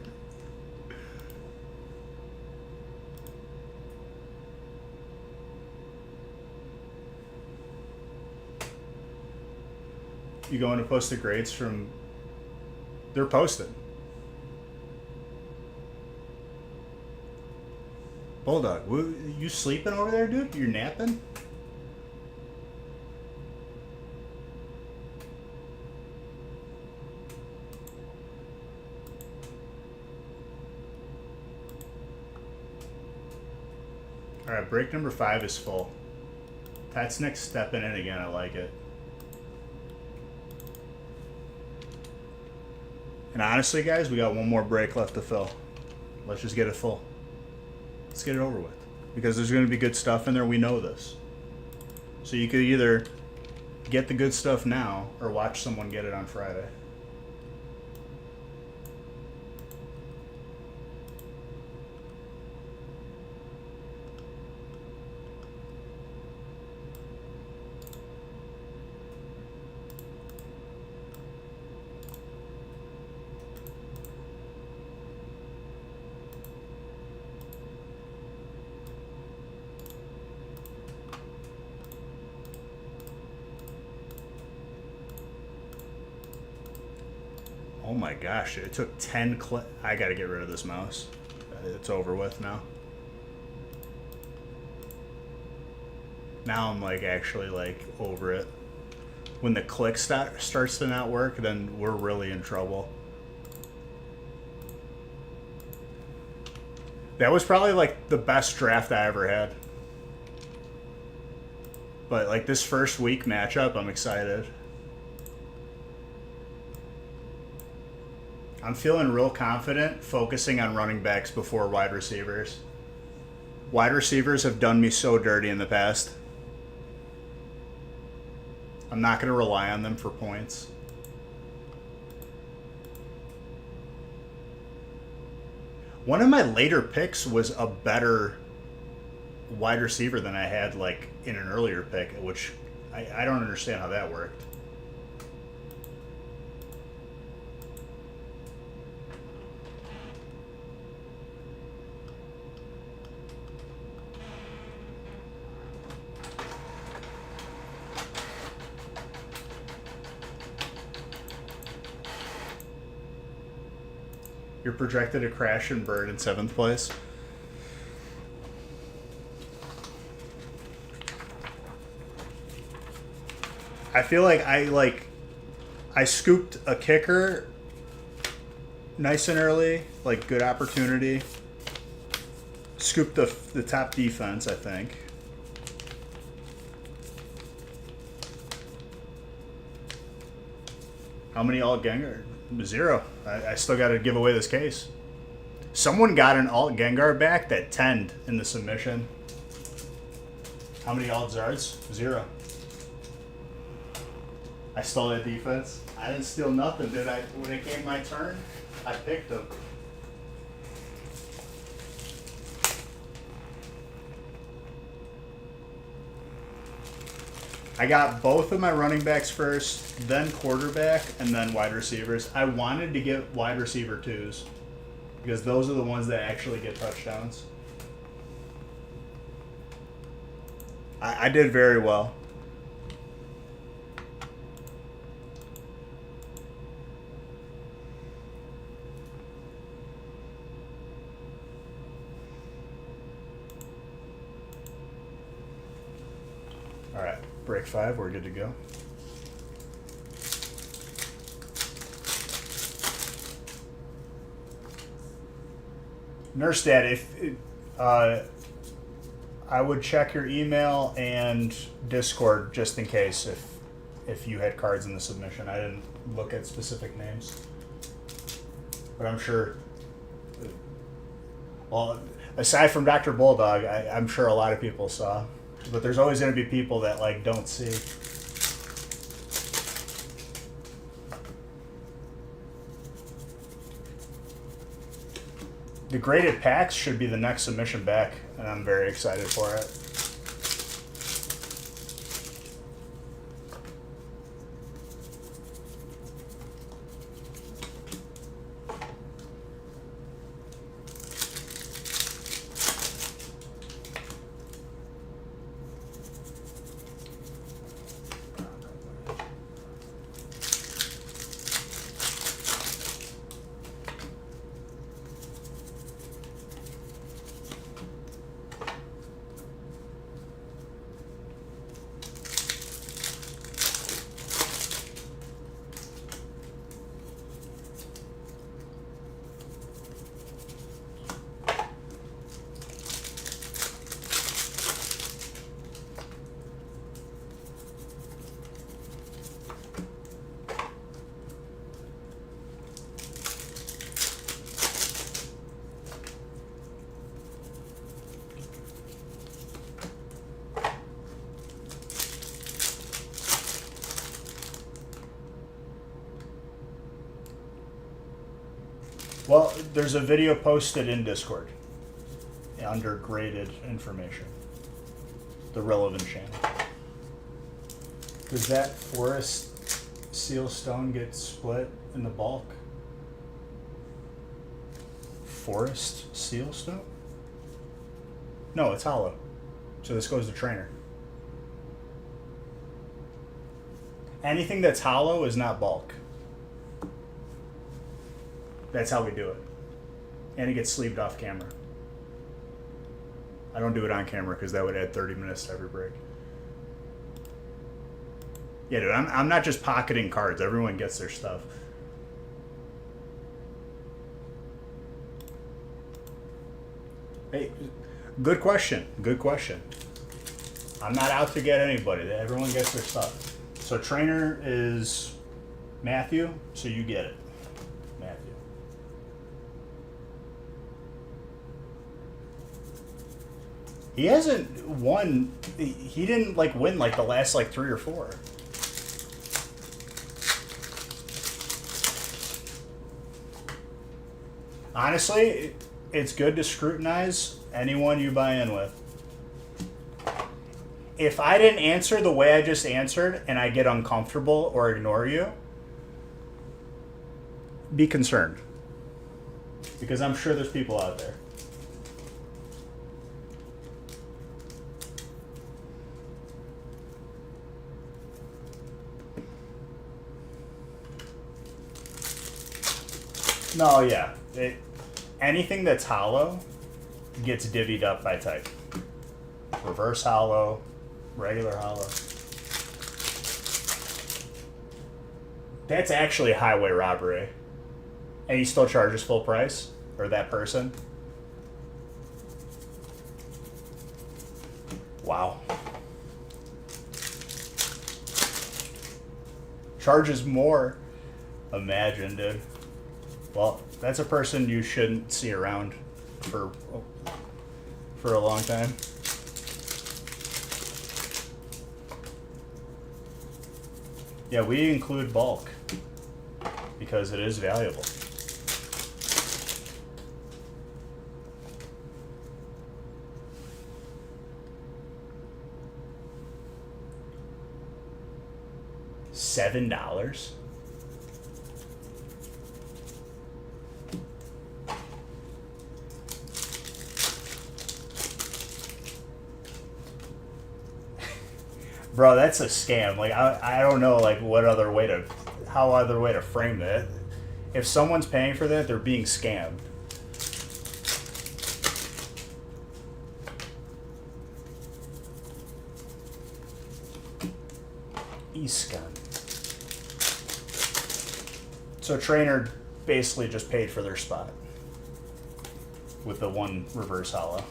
You going to post the grades from... They're posted. Bulldog, you sleeping over there, dude? You're napping? Alright, break number 5 is full. That's next stepping in again, I like it. And honestly, guys, we got one more break left to fill. Let's just get it full. Let's get it over with. Because there's going to be good stuff in there. We know this. So you could either get the good stuff now or watch someone get it on Friday. Oh my gosh, it took 10 I gotta get rid of this mouse. It's over with now. Now I'm actually over it. When the click starts to not work, then we're really in trouble. That was probably the best draft I ever had. But this first week matchup, I'm excited. I'm feeling real confident focusing on running backs before wide receivers. Wide receivers have done me so dirty in the past. I'm not going to rely on them for points. One of my later picks was a better wide receiver than I had in an earlier pick, which I don't understand how that worked. You're projected to crash and burn in 7th place. I feel like I scooped a kicker nice and early, like good opportunity. Scooped the top defense, I think. How many alt Gengar? 0. I still got to give away this case. Someone got an alt Gengar back that 10'd in the submission. How many alt Zards? 0. I stole that defense. I didn't steal nothing, did I? When it came my turn, I picked them. I got both of my running backs first, then quarterback, and then wide receivers. I wanted to get wide receiver 2s because those are the ones that actually get touchdowns. I did very well. All right, break 5, we're good to go. Nurse Dad, I would check your email and Discord just in case if you had cards in the submission. I didn't look at specific names, but I'm sure. Well, aside from Dr. Bulldog, I'm sure a lot of people saw. But there's always going to be people that like don't see. The graded packs should be the next submission back, and I'm very excited for it. Well, there's a video posted in Discord under graded information. The relevant channel. Does that forest seal stone get split in the bulk? Forest seal stone? No, it's hollow. So this goes to trainer. Anything that's hollow is not bulk. That's how we do it. And it gets sleeved off camera. I don't do it on camera because that would add 30 minutes to every break. Yeah, dude, I'm not just pocketing cards. Everyone gets their stuff. Hey, good question. Good question. I'm not out to get anybody. Everyone gets their stuff. So trainer is Matthew, so you get it. Matthew. He hasn't won. He didn't like win like the last like 3 or 4. Honestly, it's good to scrutinize anyone you buy in with. If I didn't answer the way I just answered and I get uncomfortable or ignore you, be concerned. Because I'm sure there's people out there. No, yeah. Anything that's hollow gets divvied up by type. Reverse hollow, regular hollow. That's actually highway robbery. And he still charges full price? Or that person? Wow. Charges more. Imagine, dude. Well, that's a person you shouldn't see around for a long time. Yeah, we include bulk because it is valuable. $7? Bro, that's a scam. Like, I don't know, like, how other way to frame that. If someone's paying for that, they're being scammed. E-scam. So trainer basically just paid for their spot with the one reverse hollow.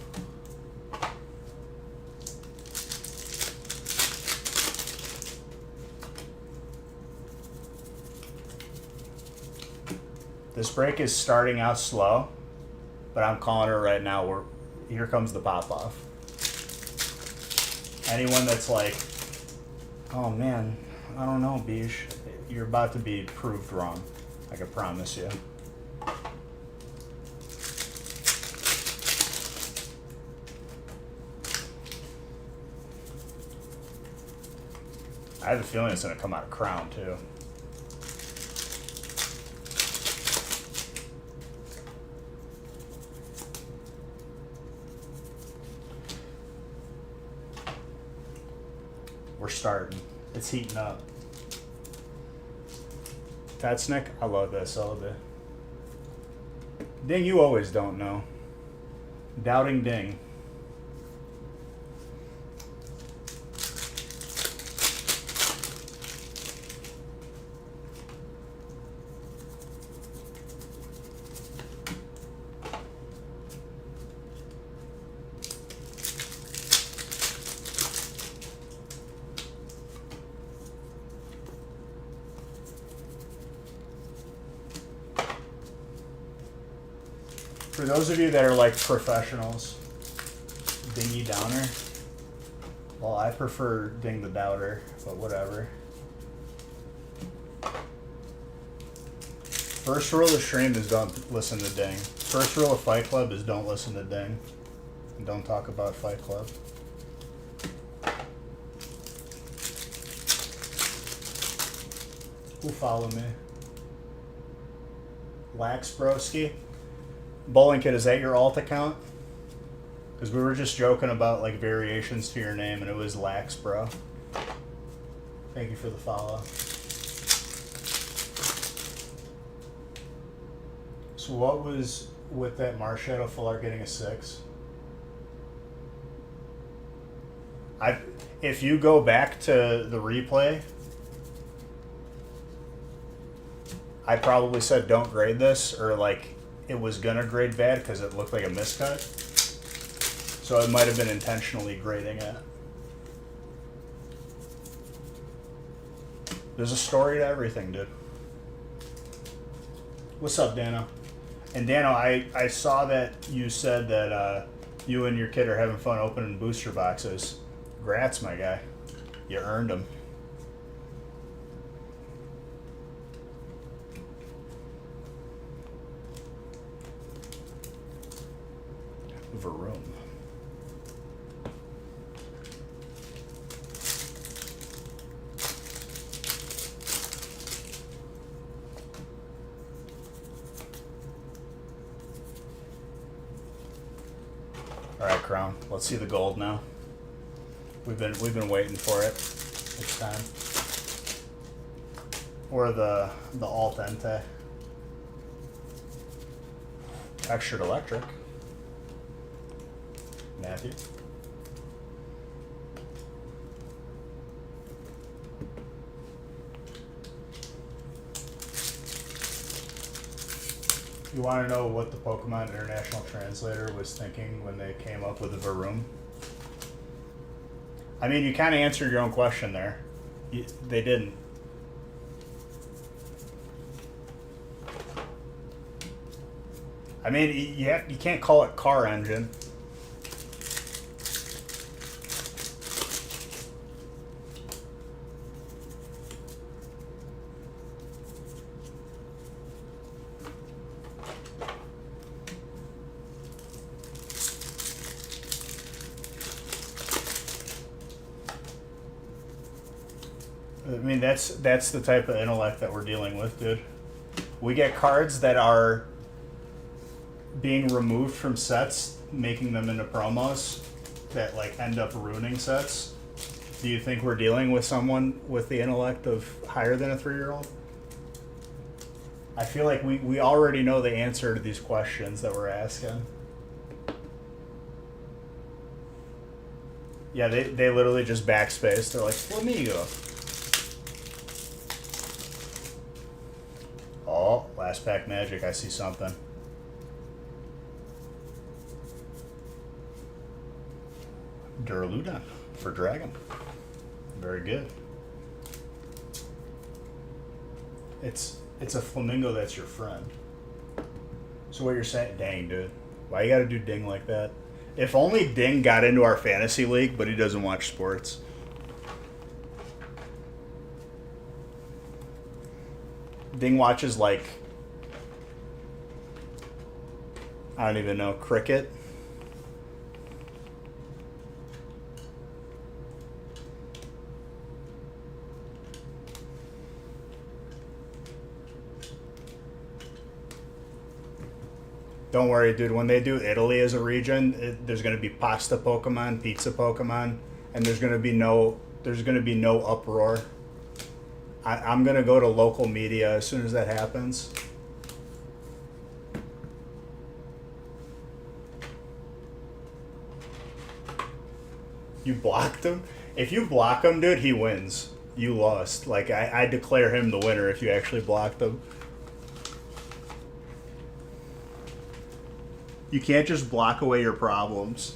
This break is starting out slow, but I'm calling it right now. Here comes the pop-off. Anyone that's like, oh man, I don't know, Bish, you're about to be proved wrong. I can promise you. I have a feeling it's going to come out of Crown, too. We're starting. It's heating up. Tatsnick, I love this all day. Ding, you always don't know. Doubting Ding. For those of you that are like professionals, Dingy Downer. Well, I prefer Ding the Doubter, but whatever. First rule of stream is don't listen to Ding. First rule of Fight Club is don't listen to Ding. And don't talk about Fight Club. Who follow me? Lax Broski. Bowling Kid, is that your alt account? Because we were just joking about like variations to your name and it was Lax, bro. Thank you for the follow. So what was with that Marshadow Full Art getting a 6? If you go back to the replay, I probably said don't grade this, or like it was gonna grade bad because it looked like a miscut. So it might have been intentionally grading it. There's a story to everything, dude. What's up, Dano? And Dano, I saw that you said that you and your kid are having fun opening booster boxes. Grats, my guy. You earned them. Varoom. All right, Crown. Let's see the gold now. We've been waiting for it. It's time. Or the al dente. Textured electric. Matthew. You want to know what the Pokemon International Translator was thinking when they came up with the Varoom? I mean, you kind of answered your own question there. They didn't. I mean, you can't call it car engine. I mean, that's the type of intellect that we're dealing with, dude. We get cards that are being removed from sets, making them into promos that like end up ruining sets. Do you think we're dealing with someone with the intellect of higher than a 3-year-old? I feel like we already know the answer to these questions that we're asking. Yeah, they literally just backspace. They're like, Flamigo. Oh, last pack magic. I see something. Duraludon for Dragon. Very good. It's a flamingo that's your friend. So what you're saying, dang dude, why you gotta do Ding like that? If only Ding got into our fantasy league, but he doesn't watch sports. Ding watches like, I don't even know, cricket. Don't worry, dude. When they do Italy as a region, there's going to be pasta Pokemon, pizza Pokemon, and there's going to be no uproar. I'm going to go to local media as soon as that happens. You blocked him? If you block him, dude, he wins. You lost. Like, I declare him the winner if you actually blocked him. You can't just block away your problems.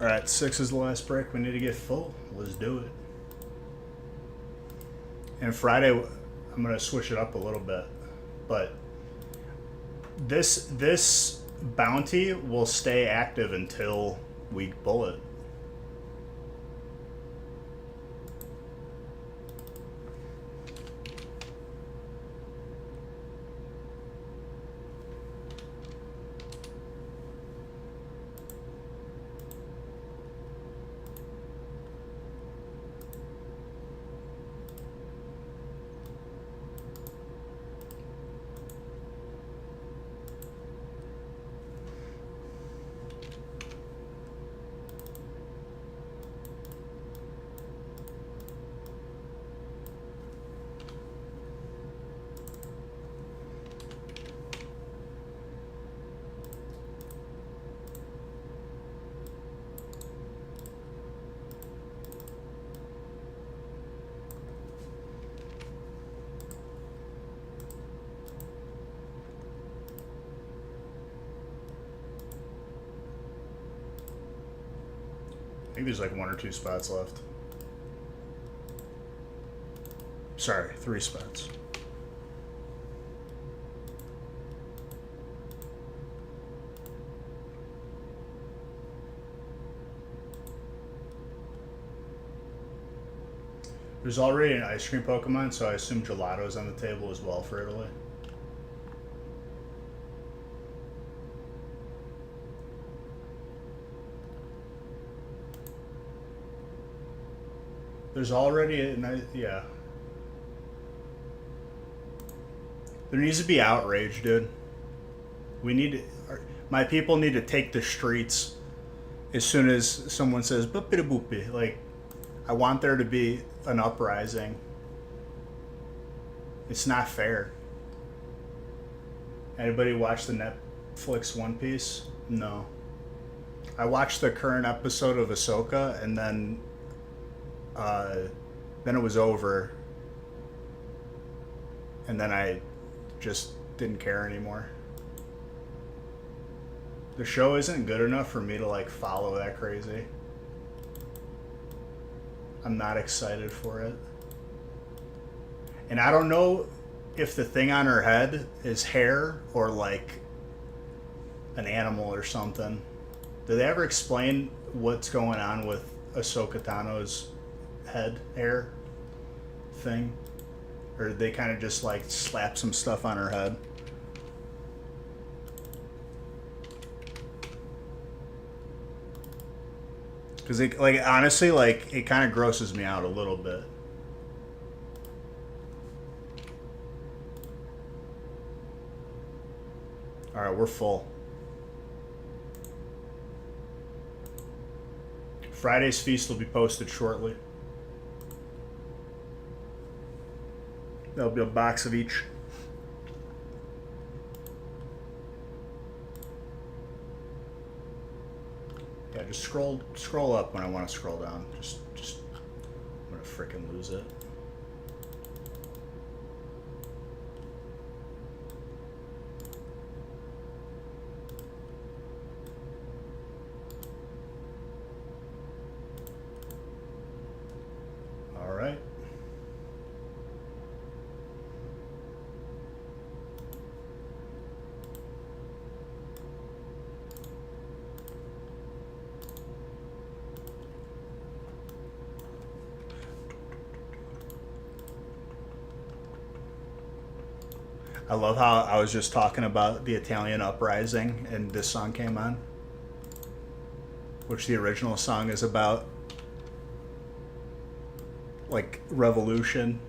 All right, 6 is the last break. We need to get full. Let's do it. And Friday, I'm gonna switch it up a little bit, but this bounty will stay active until we pull it. I think there's like 1 or 2 spots left. Sorry, 3 spots. There's already an ice cream Pokemon, so I assume gelato's on the table as well for Italy. There's already yeah. There needs to be outrage, dude. We need my people need to take the streets as soon as someone says boopity boopy. Like, I want there to be an uprising. It's not fair. Anybody watch the Netflix One Piece? No. I watched the current episode of Ahsoka, and then it was over, and then I just didn't care anymore. The show isn't good enough for me to like follow that crazy. I'm not excited for it. And I don't know if the thing on her head is hair or like an animal or something. Did they ever explain what's going on with Ahsoka Tano's head hair thing? Or did they kind of just like slap some stuff on her head? Because it, like, honestly, like, it kind of grosses me out a little bit. All right, we're full. Friday's feast will be posted shortly. There'll be a box of each. Yeah, just scroll up when I want to scroll down. Just I'm gonna frickin' lose it. All right. I love how I was just talking about the Italian uprising and this song came on, which the original song is about, like, revolution.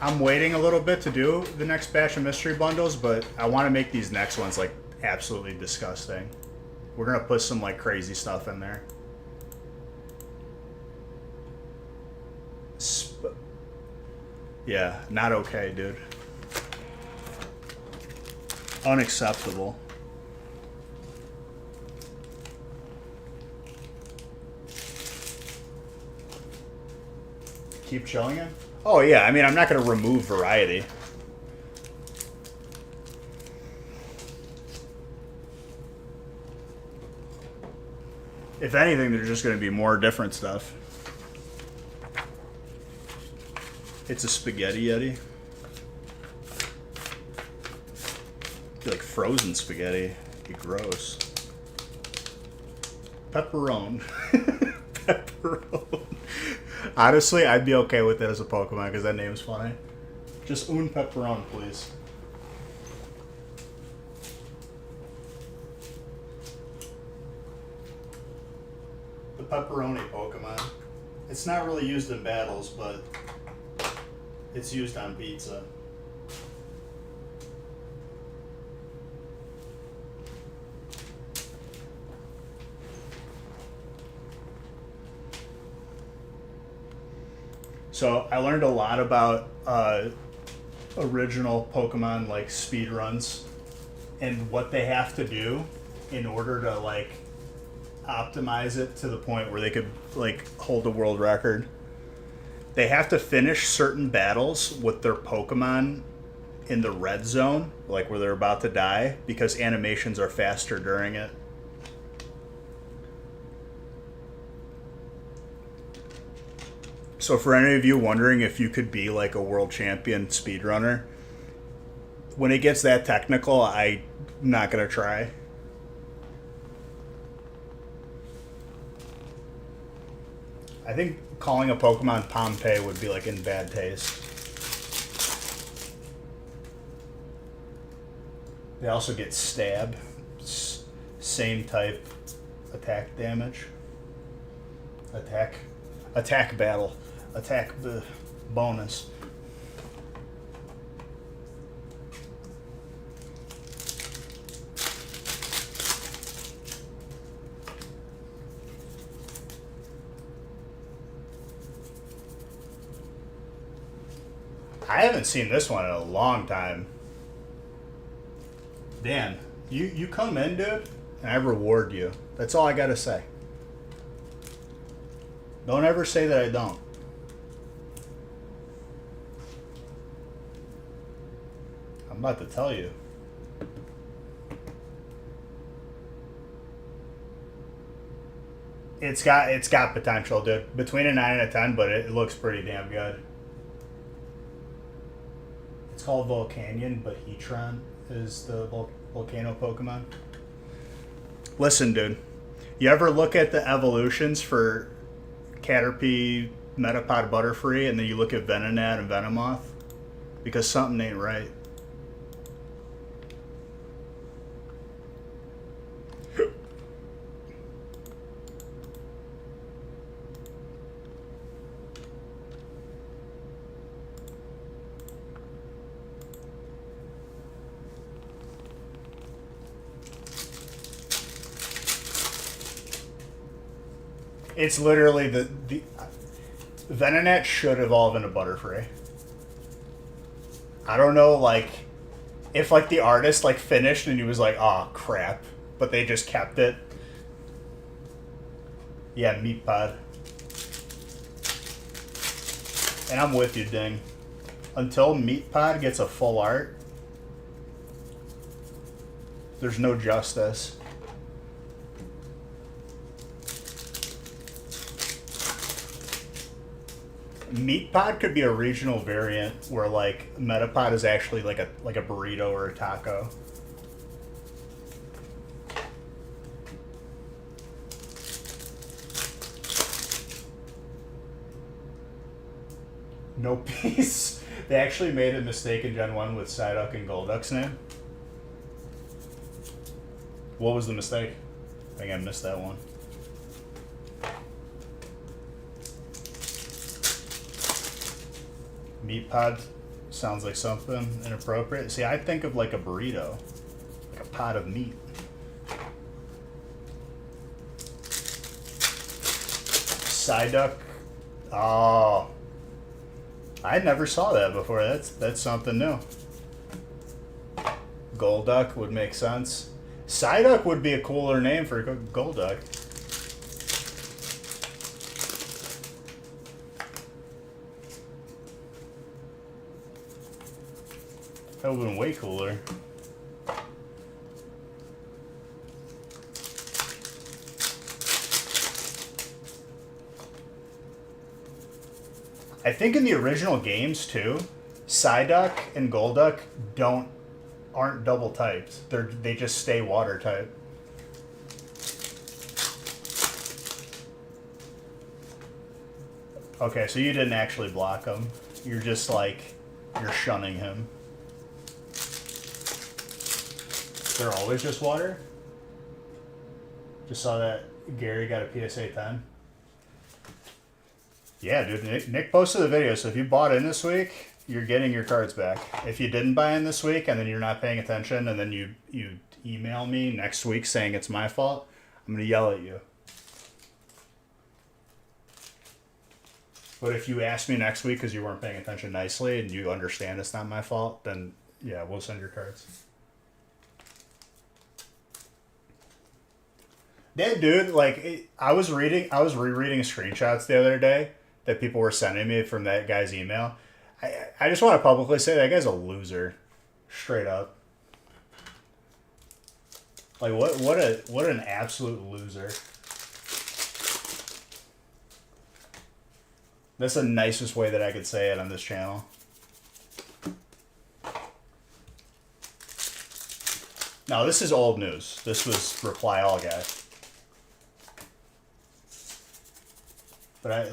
I'm waiting a little bit to do the next batch of mystery bundles, but I want to make these next ones like absolutely disgusting. We're gonna put some like crazy stuff in there. Yeah, not okay, dude. Unacceptable. Keep chilling it? Oh yeah, I mean, I'm not going to remove variety. If anything, there's just going to be more different stuff. It's a spaghetti yeti. Like frozen spaghetti. Be gross. Pepperoni. Pepperoni. Honestly, I'd be okay with it as a Pokemon because that name's funny. Just un pepperoni, please. The pepperoni Pokemon. It's not really used in battles, but it's used on pizza. So I learned a lot about original Pokemon like speed runs and what they have to do in order to like optimize it to the point where they could like hold a world record. They have to finish certain battles with their Pokemon in the red zone, like where they're about to die, because animations are faster during it. So for any of you wondering if you could be like a world champion speedrunner, when it gets that technical, I not gonna try. I think calling a Pokemon Pompeii would be like in bad taste. They also get stab. Same type attack damage. Attack battle. Attack bonus. I haven't seen this one in a long time. Dan, you come in, dude, and I reward you. That's all I gotta say. Don't ever say that I don't. I'm about to tell you. It's got potential, dude. Between a 9 and a 10, but it looks pretty damn good. It's called Volcanion, but Heatran is the volcano Pokemon. Listen, dude. You ever look at the evolutions for Caterpie, Metapod, Butterfree, and then you look at Venonat and Venomoth? Because something ain't right. It's literally the Venonat should evolve into Butterfree. I don't know, like, if like the artist like finished and he was like, oh crap, but they just kept it. Yeah, Meatpod. And I'm with you, Ding. Until Meatpod gets a full art, there's no justice. Meatpod could be a regional variant where like Metapod is actually like a burrito or a taco. No peace. They actually made a mistake in Gen 1 with Psyduck and Golduck's name. What was the mistake? I think I missed that one. Meatpod sounds like something inappropriate. See, I think of like a burrito, like a pot of meat. Psyduck. Oh, I never saw that before. That's something new. Golduck would make sense. Psyduck would be a cooler name for Golduck. That would have been way cooler. I think in the original games too, Psyduck and Golduck aren't double typed. They just stay water type. Okay, so you didn't actually block him. You're just like, you're shunning him. They're always just water? Just saw that Gary got a PSA 10. Yeah, dude, Nick posted the video, so if you bought in this week, you're getting your cards back. If you didn't buy in this week and then you're not paying attention and then you email me next week saying it's my fault, I'm going to yell at you. But if you ask me next week because you weren't paying attention nicely and you understand it's not my fault, then yeah, we'll send your cards. Yeah, dude, like, I was rereading screenshots the other day that people were sending me from that guy's email. I just want to publicly say that guy's a loser. Straight up. Like, what an absolute loser. That's the nicest way that I could say it on this channel. No, this is old news. This was Reply All guy. But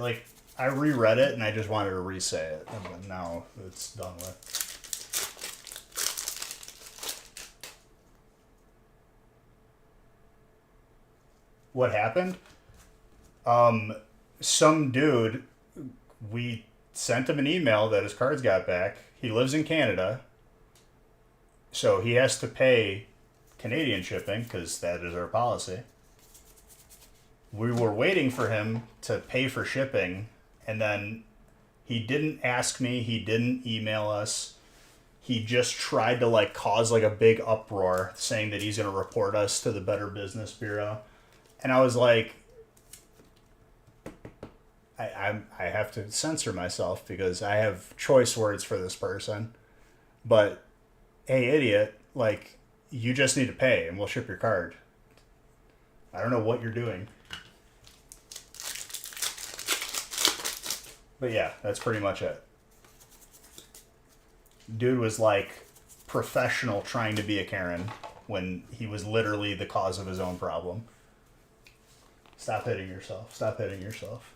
I reread it and I just wanted to re-say it, and now it's done with. What happened? Some dude, we sent him an email that his cards got back. He lives in Canada, so he has to pay Canadian shipping because that is our policy. We were waiting for him to pay for shipping, and then he didn't ask me, he didn't email us. He just tried to cause a big uproar saying that he's going to report us to the Better Business Bureau. And I was like, I have to censor myself because I have choice words for this person. But, hey, idiot, you just need to pay and we'll ship your card. I don't know what you're doing. But yeah, that's pretty much it. Dude was professional trying to be a Karen when he was literally the cause of his own problem. Stop hitting yourself. Stop hitting yourself.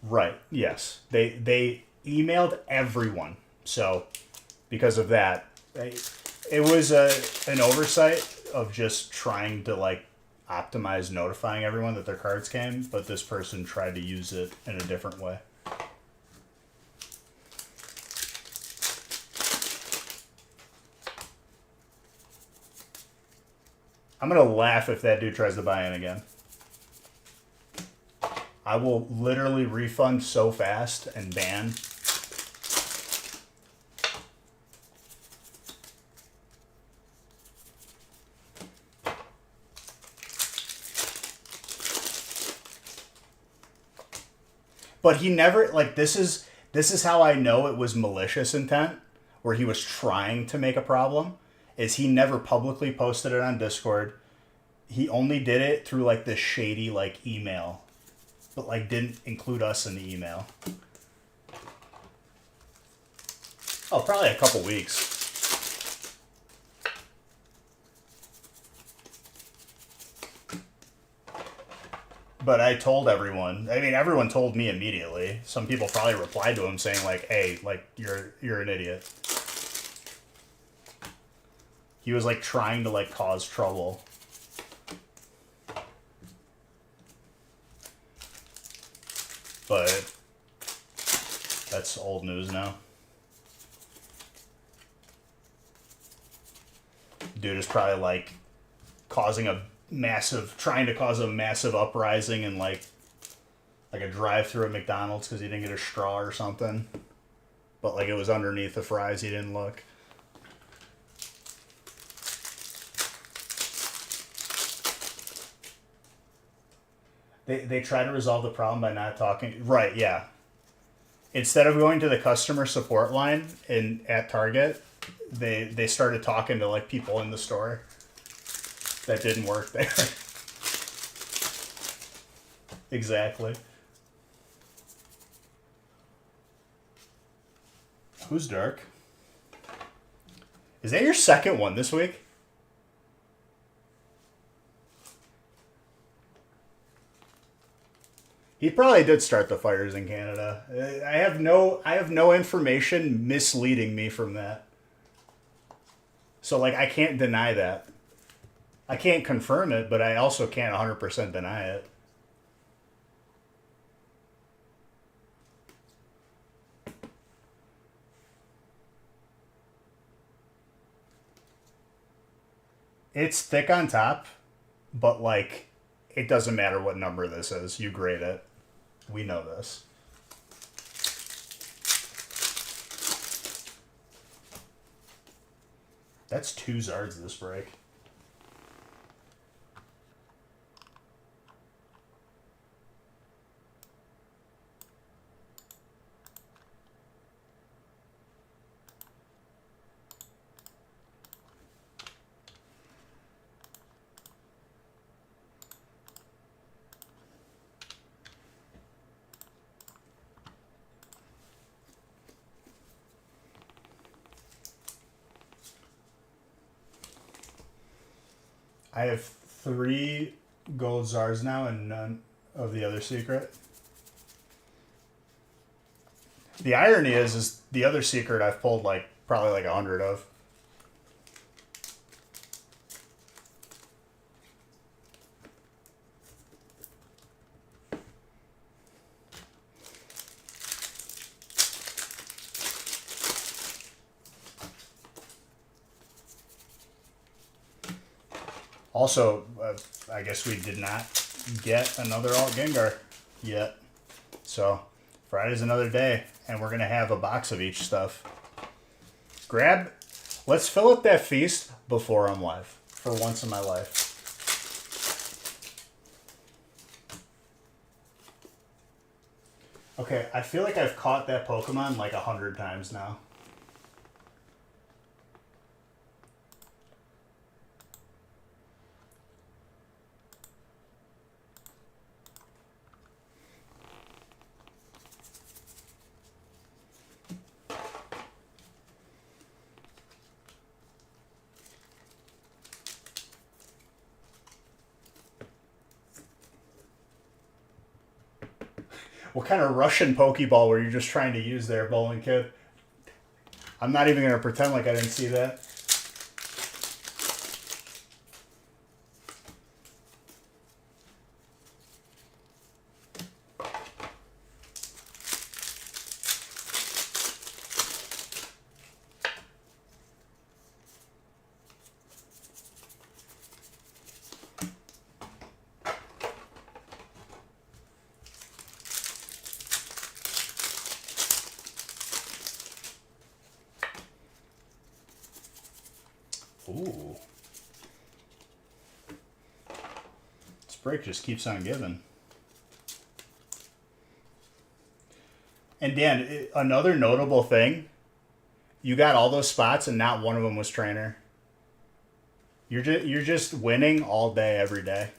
Right. Yes. They emailed everyone. So because of that, it was an oversight of just trying to optimize notifying everyone that their cards came, but this person tried to use it in a different way. I'm going to laugh if that dude tries to buy in again. I will literally refund so fast and ban. But he never, this is how I know it was malicious intent, where he was trying to make a problem. Is he never publicly posted it on Discord. He only did it through this shady email, but didn't include us in the email. Oh, probably a couple weeks. But I told everyone. I mean, everyone told me immediately. Some people probably replied to him saying "Hey, you're an idiot." He was trying to cause trouble. But that's old news now. Dude is probably trying to cause a massive uprising in a drive-through at McDonald's because he didn't get a straw or something. But it was underneath the fries, he didn't look. They try to resolve the problem by not talking. Right, yeah. Instead of going to the customer support line at Target, they started talking to people in the store. That didn't work there. Exactly. Who's Dirk? Is that your second one this week? He probably did start the fires in Canada. I have no information misleading me from that. So I can't deny that. I can't confirm it, but I also can't 100% deny it. It's thick on top, but it doesn't matter what number this is. You grade it. We know this. That's 2 Zards this break. I have 3 gold Zars now and none of the other secret. The irony is the other secret I've pulled like probably like 100 of. Also, I guess we did not get another Alt Gengar yet. So, Friday's another day, and we're going to have a box of each stuff. Let's fill up that feast before I'm live, for once in my life. Okay, I feel like I've caught that Pokemon like 100 times now. What kind of Russian Pokeball were you just trying to use there, Bowling Kid? I'm not even going to pretend like I didn't see that. Ooh. This break just keeps on giving. And Dan, another notable thing, you got all those spots and not one of them was trainer. You're just winning all day, every day.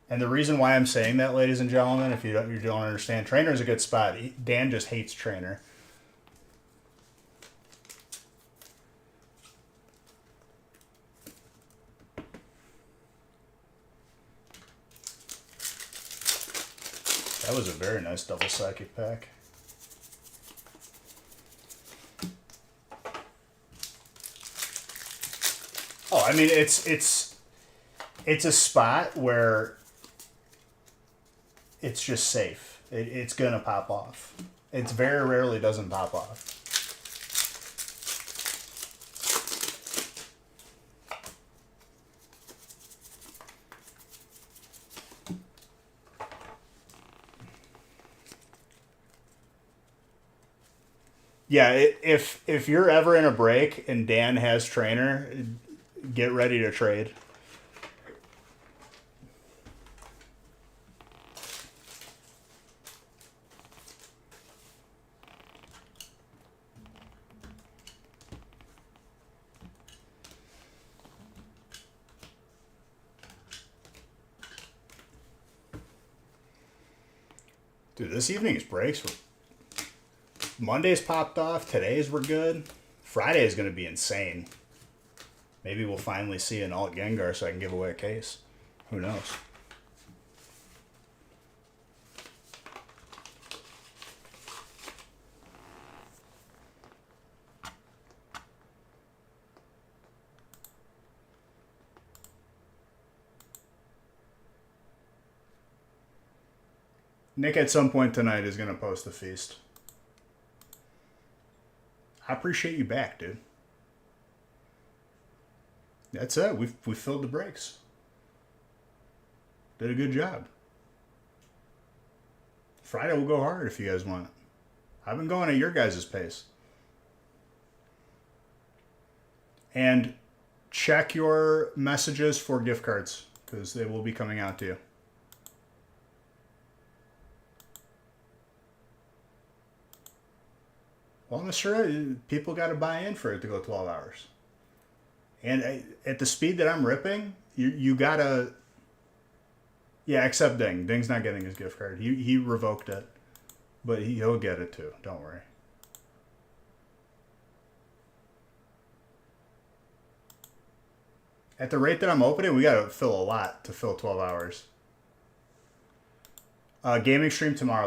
And the reason why I'm saying that, ladies and gentlemen, if you don't understand, trainer is a good spot. Dan just hates trainer. That was a very nice double psychic pack. Oh, I mean, it's a spot where it's just safe. It's gonna pop off. It's very rarely doesn't pop off. Yeah, if you're ever in a break and Dan has trainer, get ready to trade. Dude, this evening's breaks were... Mondays popped off. Today's were good. Friday is going to be insane. Maybe we'll finally see an Alt Gengar so I can give away a case. Who knows? Nick at some point tonight is going to post the feast. I appreciate you back, dude. That's it. We filled the breaks. Did a good job. Friday will go hard if you guys want. I've been going at your guys' pace. And check your messages for gift cards because they will be coming out to you. Well, Mr. People got to buy in for it to go 12 hours. And at the speed that I'm ripping, you got to... Yeah, except Ding. Ding's not getting his gift card. He revoked it. But he'll get it too. Don't worry. At the rate that I'm opening, we gotta fill a lot to fill 12 hours. Gaming stream tomorrow.